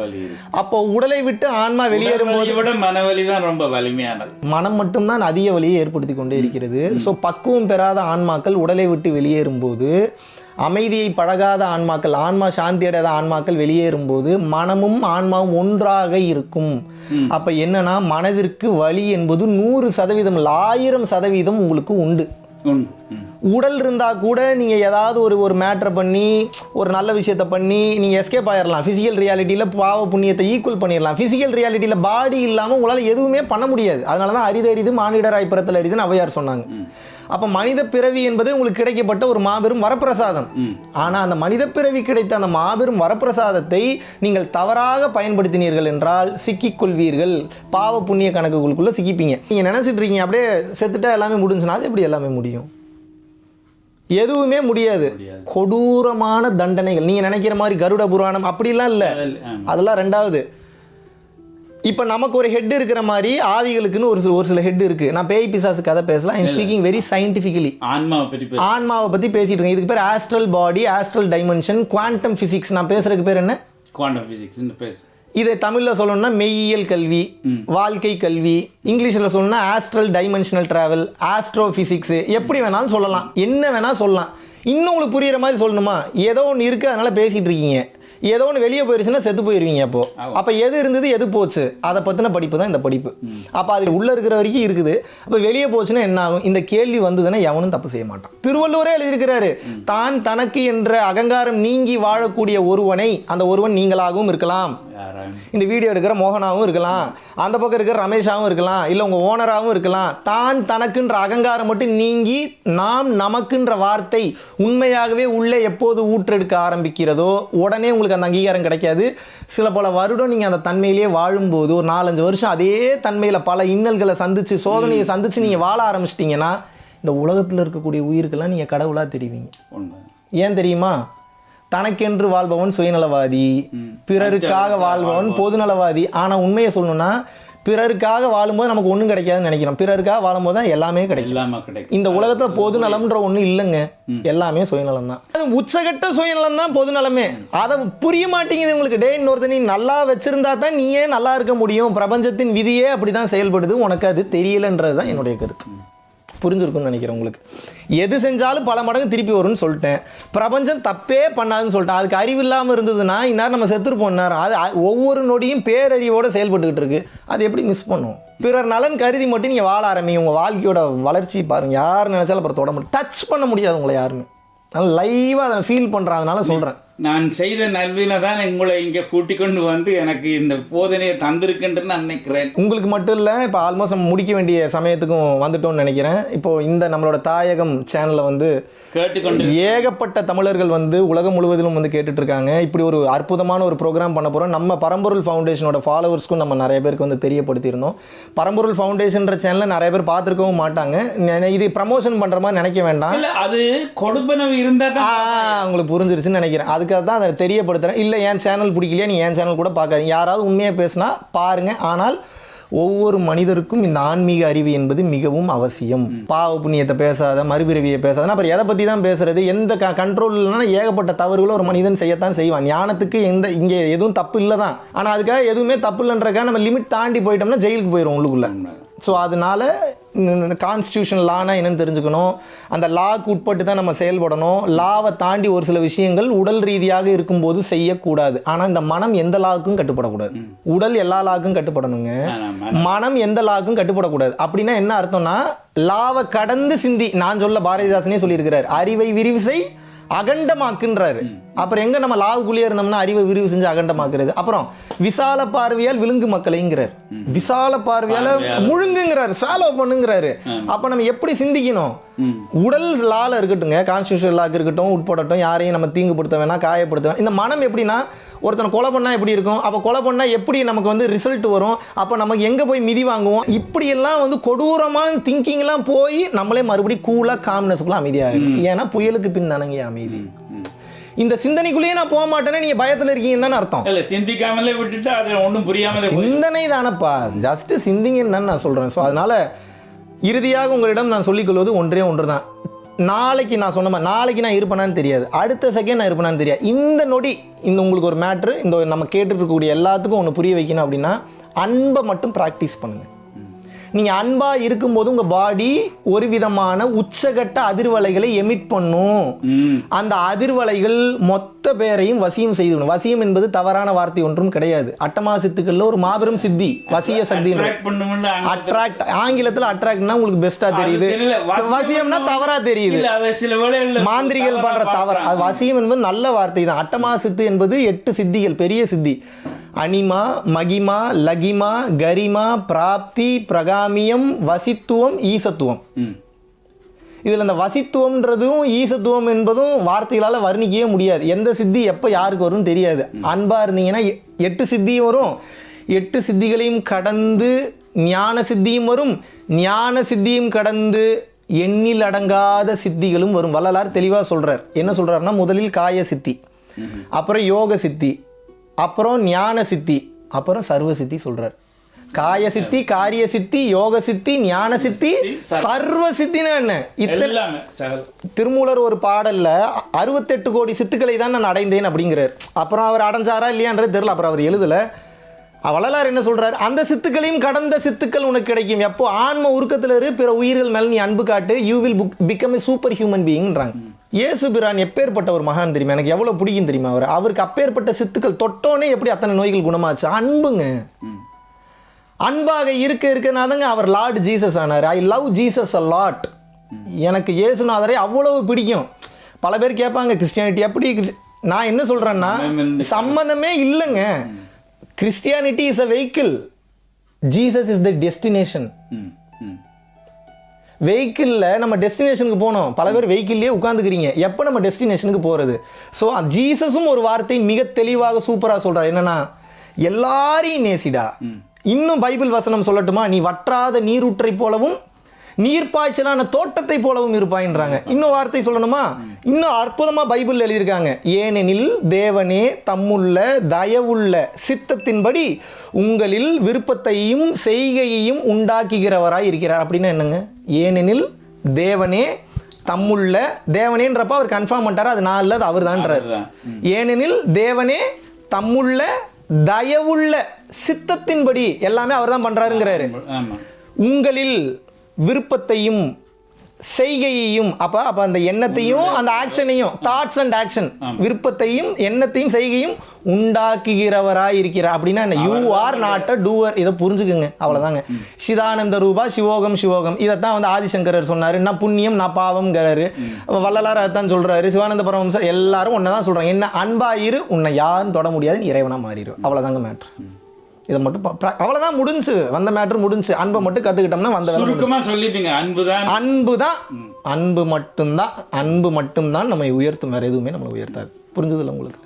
அப்போ உடலை விட்டு ஆன்மா வெளியேறும்போது விட மனவலி தான் ரொம்ப வலிமையானது. மனம் மட்டும்தான் அதிக வலியை ஏற்படுத்தி கொண்டே இருக்கிறது. ஸோ பக்குவம் பெறாத ஆன்மாக்கள் உடலை விட்டு வெளியேறும்போது, அமைதியை பழகாத ஆன்மாக்கள், ஆன்மா சாந்தி அடையாத ஆன்மாக்கள் வெளியேறும்போது மனமும் ஆன்மாவும் ஒன்றாக இருக்கும். அப்போ என்னன்னா, மனதிற்கு வலி என்பது 100% 1000% உங்களுக்கு உண்டு. உடல் இருந்தால் கூட நீங்கள் ஏதாவது ஒரு மேட்ரை பண்ணி ஒரு நல்ல விஷயத்தை பண்ணி நீங்கள் எஸ்கேப் ஆகிடலாம். ஃபிசிக்கல் ரியாலிட்டியில் பாவ புண்ணியத்தை ஈக்குவல் பண்ணிடலாம். ஃபிசிக்கல் ரியாலிட்டியில் பாடி இல்லாமல் உங்களால் எதுவுமே பண்ண முடியாது. அதனால தான் அரிது மானிடராய் பிறத்தல் அரிதுன்னு ஔவையார் சொன்னாங்க. அப்போ மனித பிறவி என்பது உங்களுக்கு கிடைக்கப்பட்ட ஒரு மாபெரும் வரப்பிரசாதம். ஆனால் அந்த மனித பிறவி கிடைத்த அந்த மாபெரும் வரப்பிரசாதத்தை நீங்கள் தவறாக பயன்படுத்தினீர்கள் என்றால் சிக்கிக்கொள்வீர்கள். பாவ புண்ணிய கணக்குகளுக்குள்ளே சிக்கிப்பீங்க. நீங்கள் நினச்சிட்டு இருக்கீங்க அப்படியே செத்துட்டா எல்லாமே முடிஞ்சுனா, அது எப்படி எல்லாமே முடியும்? எதுவுமே முடியாது. கொடூரமான தண்டனைகள். நீங்கள் நினைக்கிற மாதிரி கருட புராணம் அப்படிலாம் இல்லை, அதெல்லாம் ரெண்டாவது. இப்போ நமக்கு ஒரு ஹெட் இருக்கிற மாதிரி ஆவிகளுக்குன்னு ஒரு சில ஹெட் இருக்குது. நான் பேய் பிசாசு கதை பேசலாம். I'm speaking very scientifically. ஆன்மாவை பற்றி பேசிட்டு இருக்கேன். இதுக்கு பேர் ஆஸ்ட்ரல் பாடி, ஆஸ்ட்ரல் டைமென்ஷன், குவாண்டம் ஃபிசிக்ஸ். நான் பேசுறதுக்கு பேர் என்ன? Quantum physics. இதை தமிழில் சொல்லணும்னா மெய்யியல் கல்வி, வாழ்க்கை கல்வி. இங்கிலீஷில் சொல்லணும்னா astral dimensional travel, astro physics. எப்படி வேணாலும் சொல்லலாம், என்ன வேணால் சொல்லலாம். இன்னும் உங்களுக்கு புரிகிற மாதிரி சொல்லணுமா? ஏதோ ஒன்று இருக்குது, அதனால் பேசிகிட்டு இருக்கீங்க. ஏதோ ஒன்று வெளியே போயிருச்சுன்னா செத்து போயிருவீங்க. அப்போ எது இருந்தது எது போச்சு அதை பற்றின படிப்பு தான் இந்த படிப்பு. அப்போ அது உள்ளே இருக்கிற வரைக்கும் இருக்குது. அப்போ வெளியே போச்சுன்னா என்ன ஆகும்? இந்த கேள்வி வந்ததுன்னா எவனும் தப்பு செய்ய மாட்டான். திருவள்ளுவரே எழுதியிருக்கிறாரு, தான் தனக்கு என்ற அகங்காரம் நீங்கி வாழக்கூடிய ஒருவனை, அந்த ஒருவன் நீங்களாகவும் இருக்கலாம், இந்த வீடியோ எடுக்கிற மோகனாவும் இருக்கலாம், அந்த பக்கம் இருக்கிற ரமேஷாவும் இருக்கலாம், இல்லை உங்கள் ஓனராகவும் இருக்கலாம். தான் தனக்குன்ற அகங்காரம் மட்டும் நீங்கி நாம் நமக்குன்ற வார்த்தை உண்மையாகவே உள்ளே எப்போது ஊற்றெடுக்க ஆரம்பிக்கிறதோ உடனே உங்களுக்கு அந்த அங்கீகாரம் கிடைக்காது. சில பல வருடம் நீங்கள் அந்த தன்மையிலேயே வாழும்போது ஒரு 4-5 வருஷம் அதே தன்மையில் பல இன்னல்களை சந்திச்சு சோதனையை சந்திச்சு நீங்கள் வாழ ஆரம்பிச்சிட்டிங்கன்னா இந்த உலகத்தில் இருக்கக்கூடிய உயிருக்கெல்லாம் நீங்கள் கடவுளாக தெரிவிங்க. ஏன் தெரியுமா? தனக்கென்று வாழ்பவன் சுயநலவாதி, பிறருக்காக வாழ்பவன் பொதுநலவாதி. ஆனால் உண்மையை சொல்லணும்னா பிறருக்காக வாழும்போது நமக்கு ஒன்றும் கிடைக்காதுன்னு நினைக்கிறோம். பிறருக்காக வாழும்போது தான் எல்லாமே கிடைக்கும். இந்த உலகத்தில் பொதுநலம்ன்ற ஒன்று இல்லைங்க, எல்லாமே சுயநலம் தான். உச்சகட்ட சுயநலம் தான் பொதுநலமே. அதை புரிய மாட்டேங்குது உங்களுக்கு. டே, இன்னொருத்த நீ நல்லா வச்சிருந்தா தான் நீயே நல்லா இருக்க முடியும். பிரபஞ்சத்தின் விதியே அப்படி தான் செயல்படுது. உனக்கு அது தெரியலன்றது தான் என்னுடைய கருத்து. புரிஞ்சிருக்குன்னு நினைக்கிறேன் உங்களுக்கு. எது செஞ்சாலும் பல மடங்கு திருப்பி வரும்னு சொல்லிட்டேன். பிரபஞ்சம் தப்பே பண்ணாதுன்னு சொல்லிட்டேன். அதுக்கு அறிவு இல்லாமல் இருந்ததுன்னா இந்நேரம் நம்ம செத்துருப்போம். நேரம் அது ஒவ்வொரு நொடியும் பேரறிவோடு செயல்பட்டுக்கிட்டு இருக்கு. அது எப்படி மிஸ் பண்ணும்? பிறர் நலன் கருதி மட்டும் நீங்கள் வாழ ஆரம்பிங்க. உங்கள் வாழ்க்கையோட வளர்ச்சி பாருங்கள். யார் நினைச்சாலும் அப்புறம் தொட முடியும், டச் பண்ண முடியாது உங்களை யாருமே. அதனால் லைவாக அதை ஃபீல் பண்ணுறாங்கனால சொல்கிறேன். நான் செய்த நல்வினை தான் உங்களை இங்கே கூட்டிக் கொண்டு வந்து எனக்கு இந்த போதனையை தந்திருக்குன்னு நான் நினைக்கிறேன். உங்களுக்கு மட்டும் இல்லை, இப்போ ஆல்மோஸ்ட் நம்ம முடிக்க வேண்டிய சமயத்துக்கும் வந்துட்டோம்னு நினைக்கிறேன். இப்போது இந்த நம்மளோட தாயகம் சேனலில் வந்து கேட்டுக்கொண்டு ஏகப்பட்ட தமிழர்கள் வந்து உலகம் முழுவதிலும் வந்து கேட்டுட்ருக்காங்க. இப்படி ஒரு அற்புதமான ஒரு ப்ரோக்ராம் பண்ண போகிறோம். நம்ம பரம்பொருள் ஃபவுண்டேஷனோட ஃபாலோவர்ஸ்க்கும் நம்ம நிறைய பேருக்கு வந்து தெரியப்படுத்தியிருந்தோம். பரம்பொருள் ஃபவுண்டேஷன்ற சேனலை நிறைய பேர் பார்த்துருக்கவும் மாட்டாங்க. இது ப்ரமோஷன் பண்ணுற மாதிரி நினைக்க வேண்டாம். அது கொடுப்பனவு இருந்தால் தான் உங்களுக்கு புரிஞ்சிருச்சுன்னு நினைக்கிறேன். அதுக்காக தான் அதை தெரியப்படுத்துகிறேன். இல்லை என் சேனல் பிடிக்கலையா, நீ என் சேனல் கூட பார்க்காதீங்க. யாராவது உண்மையாக பேசினா பாருங்கள். ஆனால் ஒவ்வொரு மனிதருக்கும் இந்த ஆன்மீக அறிவு என்பது மிகவும் அவசியம். பாவ புண்ணியத்தை பேசாத, மறுபிறவியை பேசாத, அப்புறம் எதை பற்றி தான் பேசுறது? எந்த கண்ட்ரோல் இல்லைன்னா ஏகப்பட்ட தவறுகளும் ஒரு மனிதன் செய்யத்தான் செய்வான். ஞானத்துக்கு இங்கே எதுவும் தப்பு இல்லை தான். ஆனால் அதுக்காக எதுவுமே தப்பு இல்லைன்றக்காக நம்ம லிமிட் தாண்டி போயிட்டோம்னா ஜெயிலுக்கு போயிடும் உள்ளுக்குள்ள. ஸோ அதனால இந்த கான்ஸ்டியூஷன் லானா என்னன்னு தெரிஞ்சுக்கணும். அந்த லாக்கு உட்பட்டு தான் நம்ம செயல்படணும். லாவை தாண்டி ஒரு சில விஷயங்கள் உடல் ரீதியாக இருக்கும்போது செய்யக்கூடாது. ஆனால் இந்த மனம் எந்த லாவுக்கும் கட்டுப்படக்கூடாது. உடல் எல்லா லாவுக்கும் கட்டுப்படணுங்க, மனம் எந்த லாவுக்கும் கட்டுப்படக்கூடாது. அப்படின்னா என்ன அர்த்தம்னா, லாவை கடந்து சிந்தி. நான் சொல்ல பாரதிதாசனே சொல்லியிருக்கிறார், அறிவை விரிவு செய் அகண்டமாக்குன்றாரு. அப்புறம் எங்க நம்ம லாவுக்குள்ளேயே இருந்தோம்னா அறிவை விரிவு செஞ்சு அகண்டமாக்குறது? அப்புறம் விசால பார்வையால் விழுங்கு மக்களைங்கிறார், விசால பார்வையால முழுங்குங்கிறாரு, சாலோ பண்ணுங்கிறாரு. அப்ப நம்ம எப்படி சிந்திக்கணும்? உடல் லால இருக்கட்டுங்க, கான்ஸ்டியூஷன் லாக்கு இருக்கட்டும், உட்படட்டும், யாரையும் நம்ம தீங்குபடுத்த வேணாம், காயப்படுத்த வேணாம். இந்த மனம் எப்படின்னா, ஒருத்தனை கொலை பண்ணா எப்படி இருக்கும், அப்போ கொலை பண்ணா எப்படி நமக்கு வந்து ரிசல்ட் வரும், அப்போ நமக்கு எங்க போய் மிதி வாங்குவோம், இப்படியெல்லாம் வந்து கொடூரமான திங்கிங்லாம் போய் நம்மளே மறுபடியும் கூலாக காம்னஸ்க்குள்ள அமைதியாக இருக்கும். ஏன்னா புயலுக்கு பின் தானங்க அமைதி. இந்த சிந்தனைக்குள்ளேயே நான் போக மாட்டேன்னா நீங்க பயத்துல இருக்கீங்கன்னு தானே அர்த்தம். இல்ல, சிந்திக்காமலே விட்டுட்டு அது ஒன்றும் புரியாமலே சிந்தனை தானப்பா, ஜஸ்ட் சிந்திங்கன்னு தானே நான் சொல்றேன். ஸோ அதனால இறுதியாக உங்களிடம் நான் சொல்லிக்கொள்வது ஒன்றே ஒன்று தான். நாளைக்கு நான் சொன்ன மாதிரி நாளைக்கு நான் இருப்பேனான்னு தெரியாது, அடுத்த செகண்ட் நான் இருப்பேனான்னு தெரியாது. இந்த நொடி இந்த உங்களுக்கு ஒரு மேட்ரு, இந்த நம்ம கேட்டுட்டு இருக்கக்கூடிய எல்லாத்துக்கும் ஒன்று புரிய வைக்கணும் அப்படின்னா, அன்பை மட்டும் ப்ராக்டிஸ் பண்ணுங்க. நீங்கள் அன்பாக இருக்கும்போது உங்கள் பாடி ஒரு விதமான உச்சகட்ட அதிர்வலைகளை எமிட் பண்ணும். அந்த அதிர்வலைகள் மொத்த பேரையும் வசியம் செய்துவிடும். வசியம் என்பது தவறான வார்த்தை ஒன்றும் கிடையாது. அட்டமா சித்துக்கள்ல ஒரு மாபெரும் சித்தி வசிய சக்தி. அட்ராக்ட், ஆங்கிலத்தில் அட்ராக்ட்னா உங்களுக்கு பெஸ்டா தெரியுது, வசியம்னா தவறா தெரியுது. மாந்திரிகள் பண்ற தவறு. அது வசியம் என்பது நல்ல வார்த்தை தான். அட்டமா சித்து என்பது 8 சித்திகள், பெரிய சித்தி. அனிமா, மகிமா, லகிமா, கரிமா, பிராப்தி, பிரகாமியம், வசித்துவம், ஈசத்துவம். இதில் இந்த வசித்துவம்ன்றதும் ஈசத்துவம் என்பதும் வார்த்தைகளால் வர்ணிக்கவே முடியாது. எந்த சித்தி எப்போ யாருக்கு வரும்னு தெரியாது. அன்பாக இருந்தீங்கன்னா 8 சித்தியும் வரும். 8 சித்திகளையும் கடந்து ஞான சித்தியும் வரும். ஞான சித்தியும் கடந்து எண்ணில் அடங்காத சித்திகளும் வரும். வள்ளலார் தெளிவாக சொல்கிறார். என்ன சொல்கிறாருன்னா, முதலில் காய சித்தி, அப்புறம் யோக சித்தி, அப்புறம் ஞான சித்தி, அப்புறம் சர்வ சித்தி சொல்கிறார். காய சித்தி, காரிய சித்தி, யோக சித்தி, ஞான சித்தி, சர்வ சித்தினா என்ன? எல்லாமே திருமூலர் ஒரு பாடல்ல 68 கோடி சித்துக்களை தான் நான் அடைந்தேன் அப்படிங்கிறார். அப்புறம் அவர் அடைஞ்சாரா இல்லையான்றது தெரியல. அப்புறம் அவர் எழுதல. வள்ளலார் என்ன சொல்றாரு? அந்த சித்துக்களையும் கடந்த சித்துக்கள் உனக்கு கிடைக்கும். எப்போ ஆன்ம உருக்கத்தில் இரு, பிற உயிர்கள் மேல் நீ அன்பு காட்டு, you will become a super human பீயிங்ன்றாங்க. இயேசு பிரான் எப்பேற்பட்ட ஒரு மகான் தெரியுமா? எனக்கு எவ்வளவு பிடிக்கும் தெரியுமா? அவருக்கு அப்பேற்பட்ட சித்துக்கள் தொட்டோனே எப்படி அத்தனை நோய்கள் குணமாச்சு? அன்புங்க. அன்பாக இருக்கனாதங்க அவர் லார்ட் ஜீசஸ் ஆனார். I love Jesus a lot. எனக்கு இயேசுநாதரை அவ்வளவு பிடிக்கும். பல பேர் கேட்பாங்க கிறிஸ்டியானிட்டி எப்படி? நான் என்ன சொல்றேன்னா, சம்பந்தமே இல்லைங்க. Christianity is a vehicle, Jesus is the destination. வெஹிக்கிளில் நம்ம டெஸ்டினேஷனுக்கு போனோம். பல பேர் வெஹிக்கிள்லேயே உட்காந்துக்கிறீங்க. எப்போ நம்ம டெஸ்டினேஷனுக்கு போகிறது? ஸோ ஜீசஸும் ஒரு வார்த்தை மிக தெளிவாக சூப்பராக சொல்கிறார். என்னன்னா, எல்லாரையும் நேசிடா. இன்னும் பைபிள் வசனம் சொல்லட்டுமா? நீ வற்றாத நீரூற்றை போலவும் நீர்ப்பாய்ச்சலான தோட்டத்தை போலவும் இருப்பாயின்றாங்க. இன்னும் வார்த்தை சொல்லணுமா? இன்னும் அற்புதமா பைபிள் எழுதியிருக்காங்க. ஏனெனில் தேவனே தம்முள்ள தயவுள்ள சித்தத்தின்படி உங்களில் விருப்பத்தையும் செய்கையையும் உண்டாக்குகிறவராய் இருக்கிறார். அப்படின்னா என்னங்க? ஏனெனில் தேவனே தம்முள்ள, தேவனேன்றப்ப அவர் கன்ஃபார்ம் பண்ணிட்டார், அது நான் இல்லை, அது அவர் தான்றார். ஏனெனில் தேவனே தம்முள்ள தயவுள்ள சித்தத்தின்படி எல்லாமே அவர் தான் பண்றாருங்கிறாரு. உங்களில் விருப்பத்தையும் செய்கையையும், அப்ப அந்த எண்ணத்தையும் அந்த ஆக்ஷனையும், தாட்ஸ் அண்ட் ஆக்ஷன், விருப்பத்தையும் எண்ணத்தையும் செய்கையும் உண்டாக்குகிறவராய் இருக்கிறார். அப்படின்னா என்ன? You are not a doer. இதை புரிஞ்சுக்குங்க, அவ்வளவுதாங்க. சிதானந்த ரூபா சிவோகம் சிவோகம், இதைத்தான் வந்து ஆதிசங்கரர் சொன்னாரு. நான் புண்ணியம் நான் பாவம்ங்கிறாரு. வள்ளலார் அதைத்தான் சொல்றாரு. சிவானந்த பரமஹம்சர் எல்லாரும் ஒன்னதான் சொல்றாங்க. என்ன? அன்பாயிரு, உன்னை யாரும் தொட முடியாது, இறைவனா மாறிடும். அவ்வளவுதாங்க மேட்ரு. இதை மட்டும் அவ்வளவுதான், முடிஞ்சு. வந்த மேட்டர் முடிஞ்சு. அன்பை மட்டும் கத்துக்கிட்டோம்னா வந்த சுருக்கமா சொல்லிட்டீங்க. அன்புதான், அன்புதான், அன்பு மட்டும்தான், அன்பு மட்டும்தான் நம்மை உயர்த்தும். வேற எதுவுமே நம்மளை உயர்த்தாது. புரிஞ்சதில்ல உங்களுக்கு?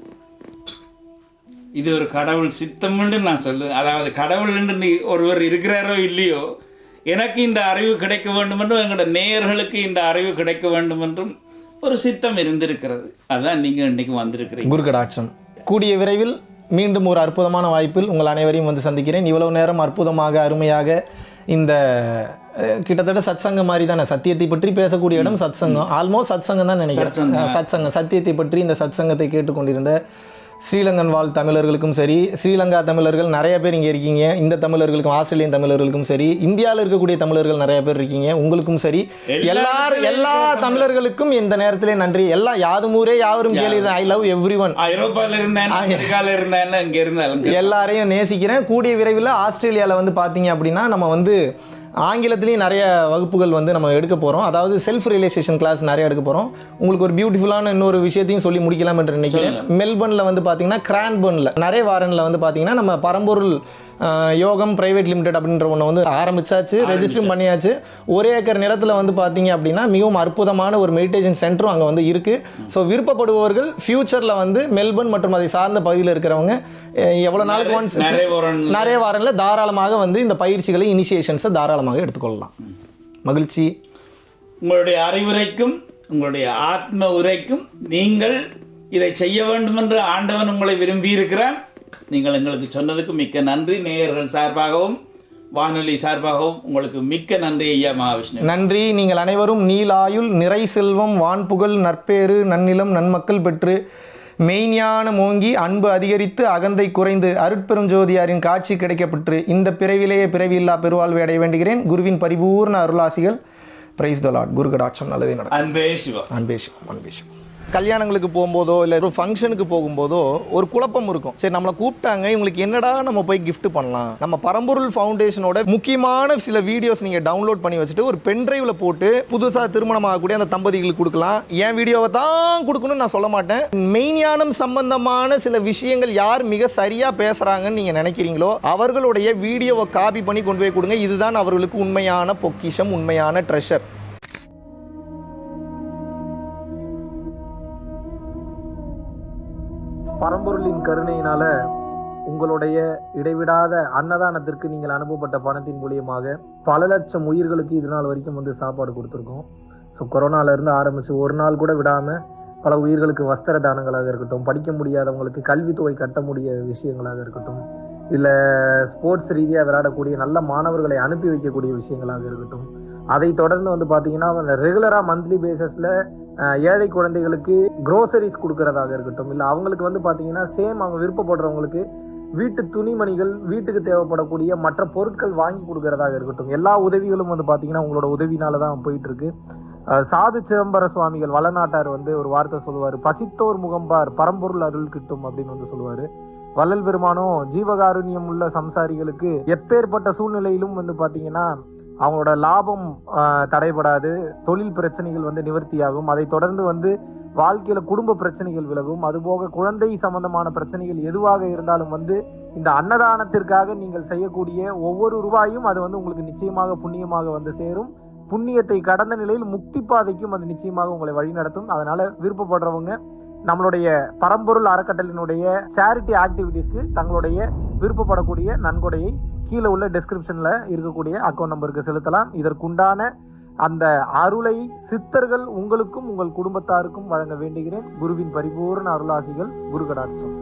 இது ஒரு கடவுள் சித்தம்னு நான் சொல்லுவேன். அதாவது கடவுள் என்று ஒருவர் இருக்கிறாரோ இல்லையோ, எனக்கு இந்த அறிவு கிடைக்க வேண்டும் என்றும் எங்களோட நேயர்களுக்கு இந்த அறிவு கிடைக்க வேண்டும் என்றும் ஒரு சித்தம் இருந்திருக்கிறது. அதான் நீங்க இன்னைக்கு வந்திருக்கிறீங்க. குரு கடாட்சம். கூடிய விரைவில் மீண்டும் ஒரு அற்புதமான வாய்ப்பில் உங்கள் அனைவரையும் வந்து சந்திக்கிறேன். இவ்வளவு நேரம் அற்புதமாக அருமையாக இந்த கிட்டத்தட்ட சத்சங்கம் மாதிரி தானே, சத்தியத்தை பற்றி பேசக்கூடிய இடம் சத்சங்கம். ஆல்மோஸ்ட் சத்சங்கம் தான் நினைக்கிறேன். சத்சங்கம், சத்தியத்தை பற்றி இந்த சத்சங்கத்தை கேட்டுக்கொண்டிருந்த ஸ்ரீலங்கன் வாழ் தமிழர்களுக்கும் சரி, ஸ்ரீலங்கா தமிழர்கள் நிறைய பேர் இங்கே இருக்கீங்க. இந்த தமிழர்களுக்கும், ஆஸ்திரேலியன் தமிழர்களுக்கும் சரி, இந்தியாவில் இருக்கக்கூடிய தமிழர்கள் நிறைய பேர் இருக்கீங்க. உங்களுக்கும் சரி, எல்லா தமிழர்களுக்கும் இந்த நேரத்திலே நன்றி. எல்லாம் யாதுமூரே யாவரும் கேள்வி. I love every one. எல்லாரையும் நேசிக்கிறேன். கூடிய விரைவில் ஆஸ்திரேலியாவில் வந்து பார்த்தீங்க அப்படின்னா நம்ம வந்து ஆங்கிலத்திலையும் நிறைய வகுப்புகள் வந்து நம்ம எடுக்க போகிறோம். அதாவது செல்ஃப் ரியலைசேஷன் கிளாஸ் நிறைய எடுக்க போகிறோம். உங்களுக்கு ஒரு பியூட்டிஃபுல்லான இன்னொரு விஷயத்தையும் சொல்லி முடிக்கலாம் என்று நினைக்கிறேன். மெல்பர்னில் வந்து பார்த்தீங்கன்னா, கிரான்பர்னில், நிறைய வாரனில் வந்து பார்த்தீங்கன்னா நம்ம பரம்பொருள் யோகம் பிரைவேட் லிமிடெட் அப்படின்ற ஒன்று வந்து ஆரம்பிச்சாச்சு, ரெஜிஸ்டரும் பண்ணியாச்சு. 1 ஏக்கர் நிலத்தில் வந்து பார்த்தீங்க அப்படின்னா மிகவும் அற்புதமான ஒரு மெடிடேஷன் சென்டரும் அங்கே வந்து இருக்குது. ஸோ விருப்பப்படுபவர்கள் ஃபியூச்சரில் வந்து மெல்பர்ன் மற்றும் அதை சார்ந்த பகுதியில் இருக்கிறவங்க எவ்வளோ நாளுக்கு ஒன்ஸ் நிறைய வாரங்களில் தாராளமாக வந்து இந்த பயிற்சிகளை, இனிஷியேஷன்ஸை தாராளமாக எடுத்துக்கொள்ளலாம். மகிழ்ச்சி. உங்களுடைய அறிவுரைக்கும் உங்களுடைய ஆத்ம உரைக்கும் நீங்கள் இதை செய்ய வேண்டும் என்று ஆண்டவன் உங்களை விரும்பி இருக்கிறான். நீங்கள் எங்களுக்கு சொன்னதுக்கு மிக்க நன்றி. நேயர்கள் சார்பாகவும் வானொலி சார்பாகவும் உங்களுக்கு மிக்க நன்றி ஐயா மகாவிஷ்ணு. நன்றி. நீங்கள் அனைவரும் நீலாயுள், நிறை செல்வம், வான்புகழ், நற்பேறு, நன்னிலம், நன்மக்கள் பெற்று மெய்ஞானம் ஓங்கி அன்பு அதிகரித்து அகந்தை குறைந்து அருட்பெரும் ஜோதியாரின் காட்சி கிடைக்கப்பெற்று இந்த பிறவிலேயே பிறவியில்லா பெருவாழ்வை அடைய வேண்டுகிறேன். குருவின் பரிபூர்ண அருளாசிகள். Praise the Lord. குரு கடாட்சம் நல்லதே நடக்கும். அன்பே சிவம். அன்பே சிவம். அன்பே சிவம். கல்யாணங்களுக்கு போகும்போதோ இல்லை ஒரு ஃபங்க்ஷனுக்கு போகும்போதோ ஒரு குழப்பம் இருக்கும். சரி, நம்மளை கூப்பிட்டாங்க, இவங்களுக்கு என்னடா நம்ம போய் கிஃப்ட் பண்ணலாம்? நம்ம பரம்பொருள் ஃபவுண்டேஷனோட முக்கியமான சில வீடியோஸ் நீங்கள் டவுன்லோட் பண்ணி வச்சுட்டு ஒரு பென்ட்ரைவில் போட்டு புதுசாக திருமணமாகக்கூடிய அந்த தம்பதிகளுக்கு கொடுக்கலாம். என் வீடியோவை தான் கொடுக்கணும்னு நான் சொல்ல மாட்டேன். மெய்ஞானம் சம்பந்தமான சில விஷயங்கள் யார் மிக சரியாக பேசுகிறாங்கன்னு நீங்கள் நினைக்கிறீங்களோ அவர்களுடைய வீடியோவை காப்பி பண்ணி கொண்டு போய் கொடுங்க. இதுதான் அவர்களுக்கு உண்மையான பொக்கிஷம், உண்மையான ட்ரெஷர். பரம்பொருளின் கருணையினால உங்களுடைய இடைவிடாத அன்னதானத்திற்கு நீங்கள் அனுப்பப்பட்ட பணத்தின் மூலியமாக பல லட்சம் உயிர்களுக்கு இது நாள் வரைக்கும் வந்து சாப்பாடு கொடுத்துருக்கோம். ஸோ கொரோனாலேருந்து ஆரம்பித்து ஒரு நாள் கூட விடாமல் பல உயிர்களுக்கு வஸ்திர தானங்களாக இருக்கட்டும், படிக்க முடியாதவங்களுக்கு கல்வித்தொகை கட்ட முடிய விஷயங்களாக இருக்கட்டும், இல்லை ஸ்போர்ட்ஸ் ரீதியாக விளையாடக்கூடிய நல்ல மாணவர்களை அனுப்பி வைக்கக்கூடிய விஷயங்களாக இருக்கட்டும். அதை தொடர்ந்து வந்து பார்த்தீங்கன்னா ரெகுலராக மந்த்லி பேசிஸில் ஏழை குழந்தைகளுக்கு க்ரோசரிஸ் கொடுக்கறதாக இருக்கட்டும், இல்லை அவங்களுக்கு வந்து பார்த்தீங்கன்னா சேம் அவங்க விருப்பப்படுறவங்களுக்கு வீட்டு துணிமணிகள், வீட்டுக்கு தேவைப்படக்கூடிய மற்ற பொருட்கள் வாங்கி கொடுக்கறதாக இருக்கட்டும். எல்லா உதவிகளும் வந்து பார்த்தீங்கன்னா உங்களோட உதவினால தான் போயிட்டு இருக்கு. சாது சிதம்பர சுவாமிகள் வளநாட்டார் வந்து ஒரு வார்த்தை சொல்லுவார், பசித்தோர் முகம்பார் பரம்பொருள் அருள் கிட்டும் அப்படின்னு வந்து சொல்லுவார். வள்ளல் பெருமானும் ஜீவகாருண்யம் உள்ள சம்சாரிகளுக்கு எப்பேற்பட்ட சூழ்நிலையிலும் வந்து பார்த்தீங்கன்னா அவங்களோட லாபம் தடைபடாது, தொழில் பிரச்சனைகள் வந்து நிவர்த்தியாகும், அதை தொடர்ந்து வந்து வாழ்க்கையில குடும்ப பிரச்சனைகள் விலகும், அதுபோக குழந்தை சம்பந்தமான பிரச்சனைகள் எதுவாக இருந்தாலும் வந்து இந்த அன்னதானத்திற்காக நீங்கள் செய்யக்கூடிய ஒவ்வொரு ரூபாயும் அது வந்து உங்களுக்கு நிச்சயமாக புண்ணியமாக வந்து சேரும். புண்ணியத்தை கடந்த நிலையில் முக்தி பாதைக்கும் அது நிச்சயமாக உங்களை வழிநடத்தும். அதனால விருப்பப்படுறவங்க நம்மளுடைய பரம்பொருள் அறக்கட்டளையினுடைய சேரிட்டி ஆக்டிவிட்டீஸ்க்கு தங்களுடைய விருப்பப்படக்கூடிய நன்கொடையை கீழே உள்ள டிஸ்கிரிப்ஷன்ல இருக்கக்கூடிய அக்கௌண்ட் நம்பருக்கு செலுத்தலாம். இதற்குண்டான அந்த அருளை சித்தர்கள் உங்களுக்கும் உங்கள் குடும்பத்தாருக்கும் வழங்க வேண்டுகிறேன். குருவின் பரிபூர்ண அருளாசிகள். குரு கடாட்சம்.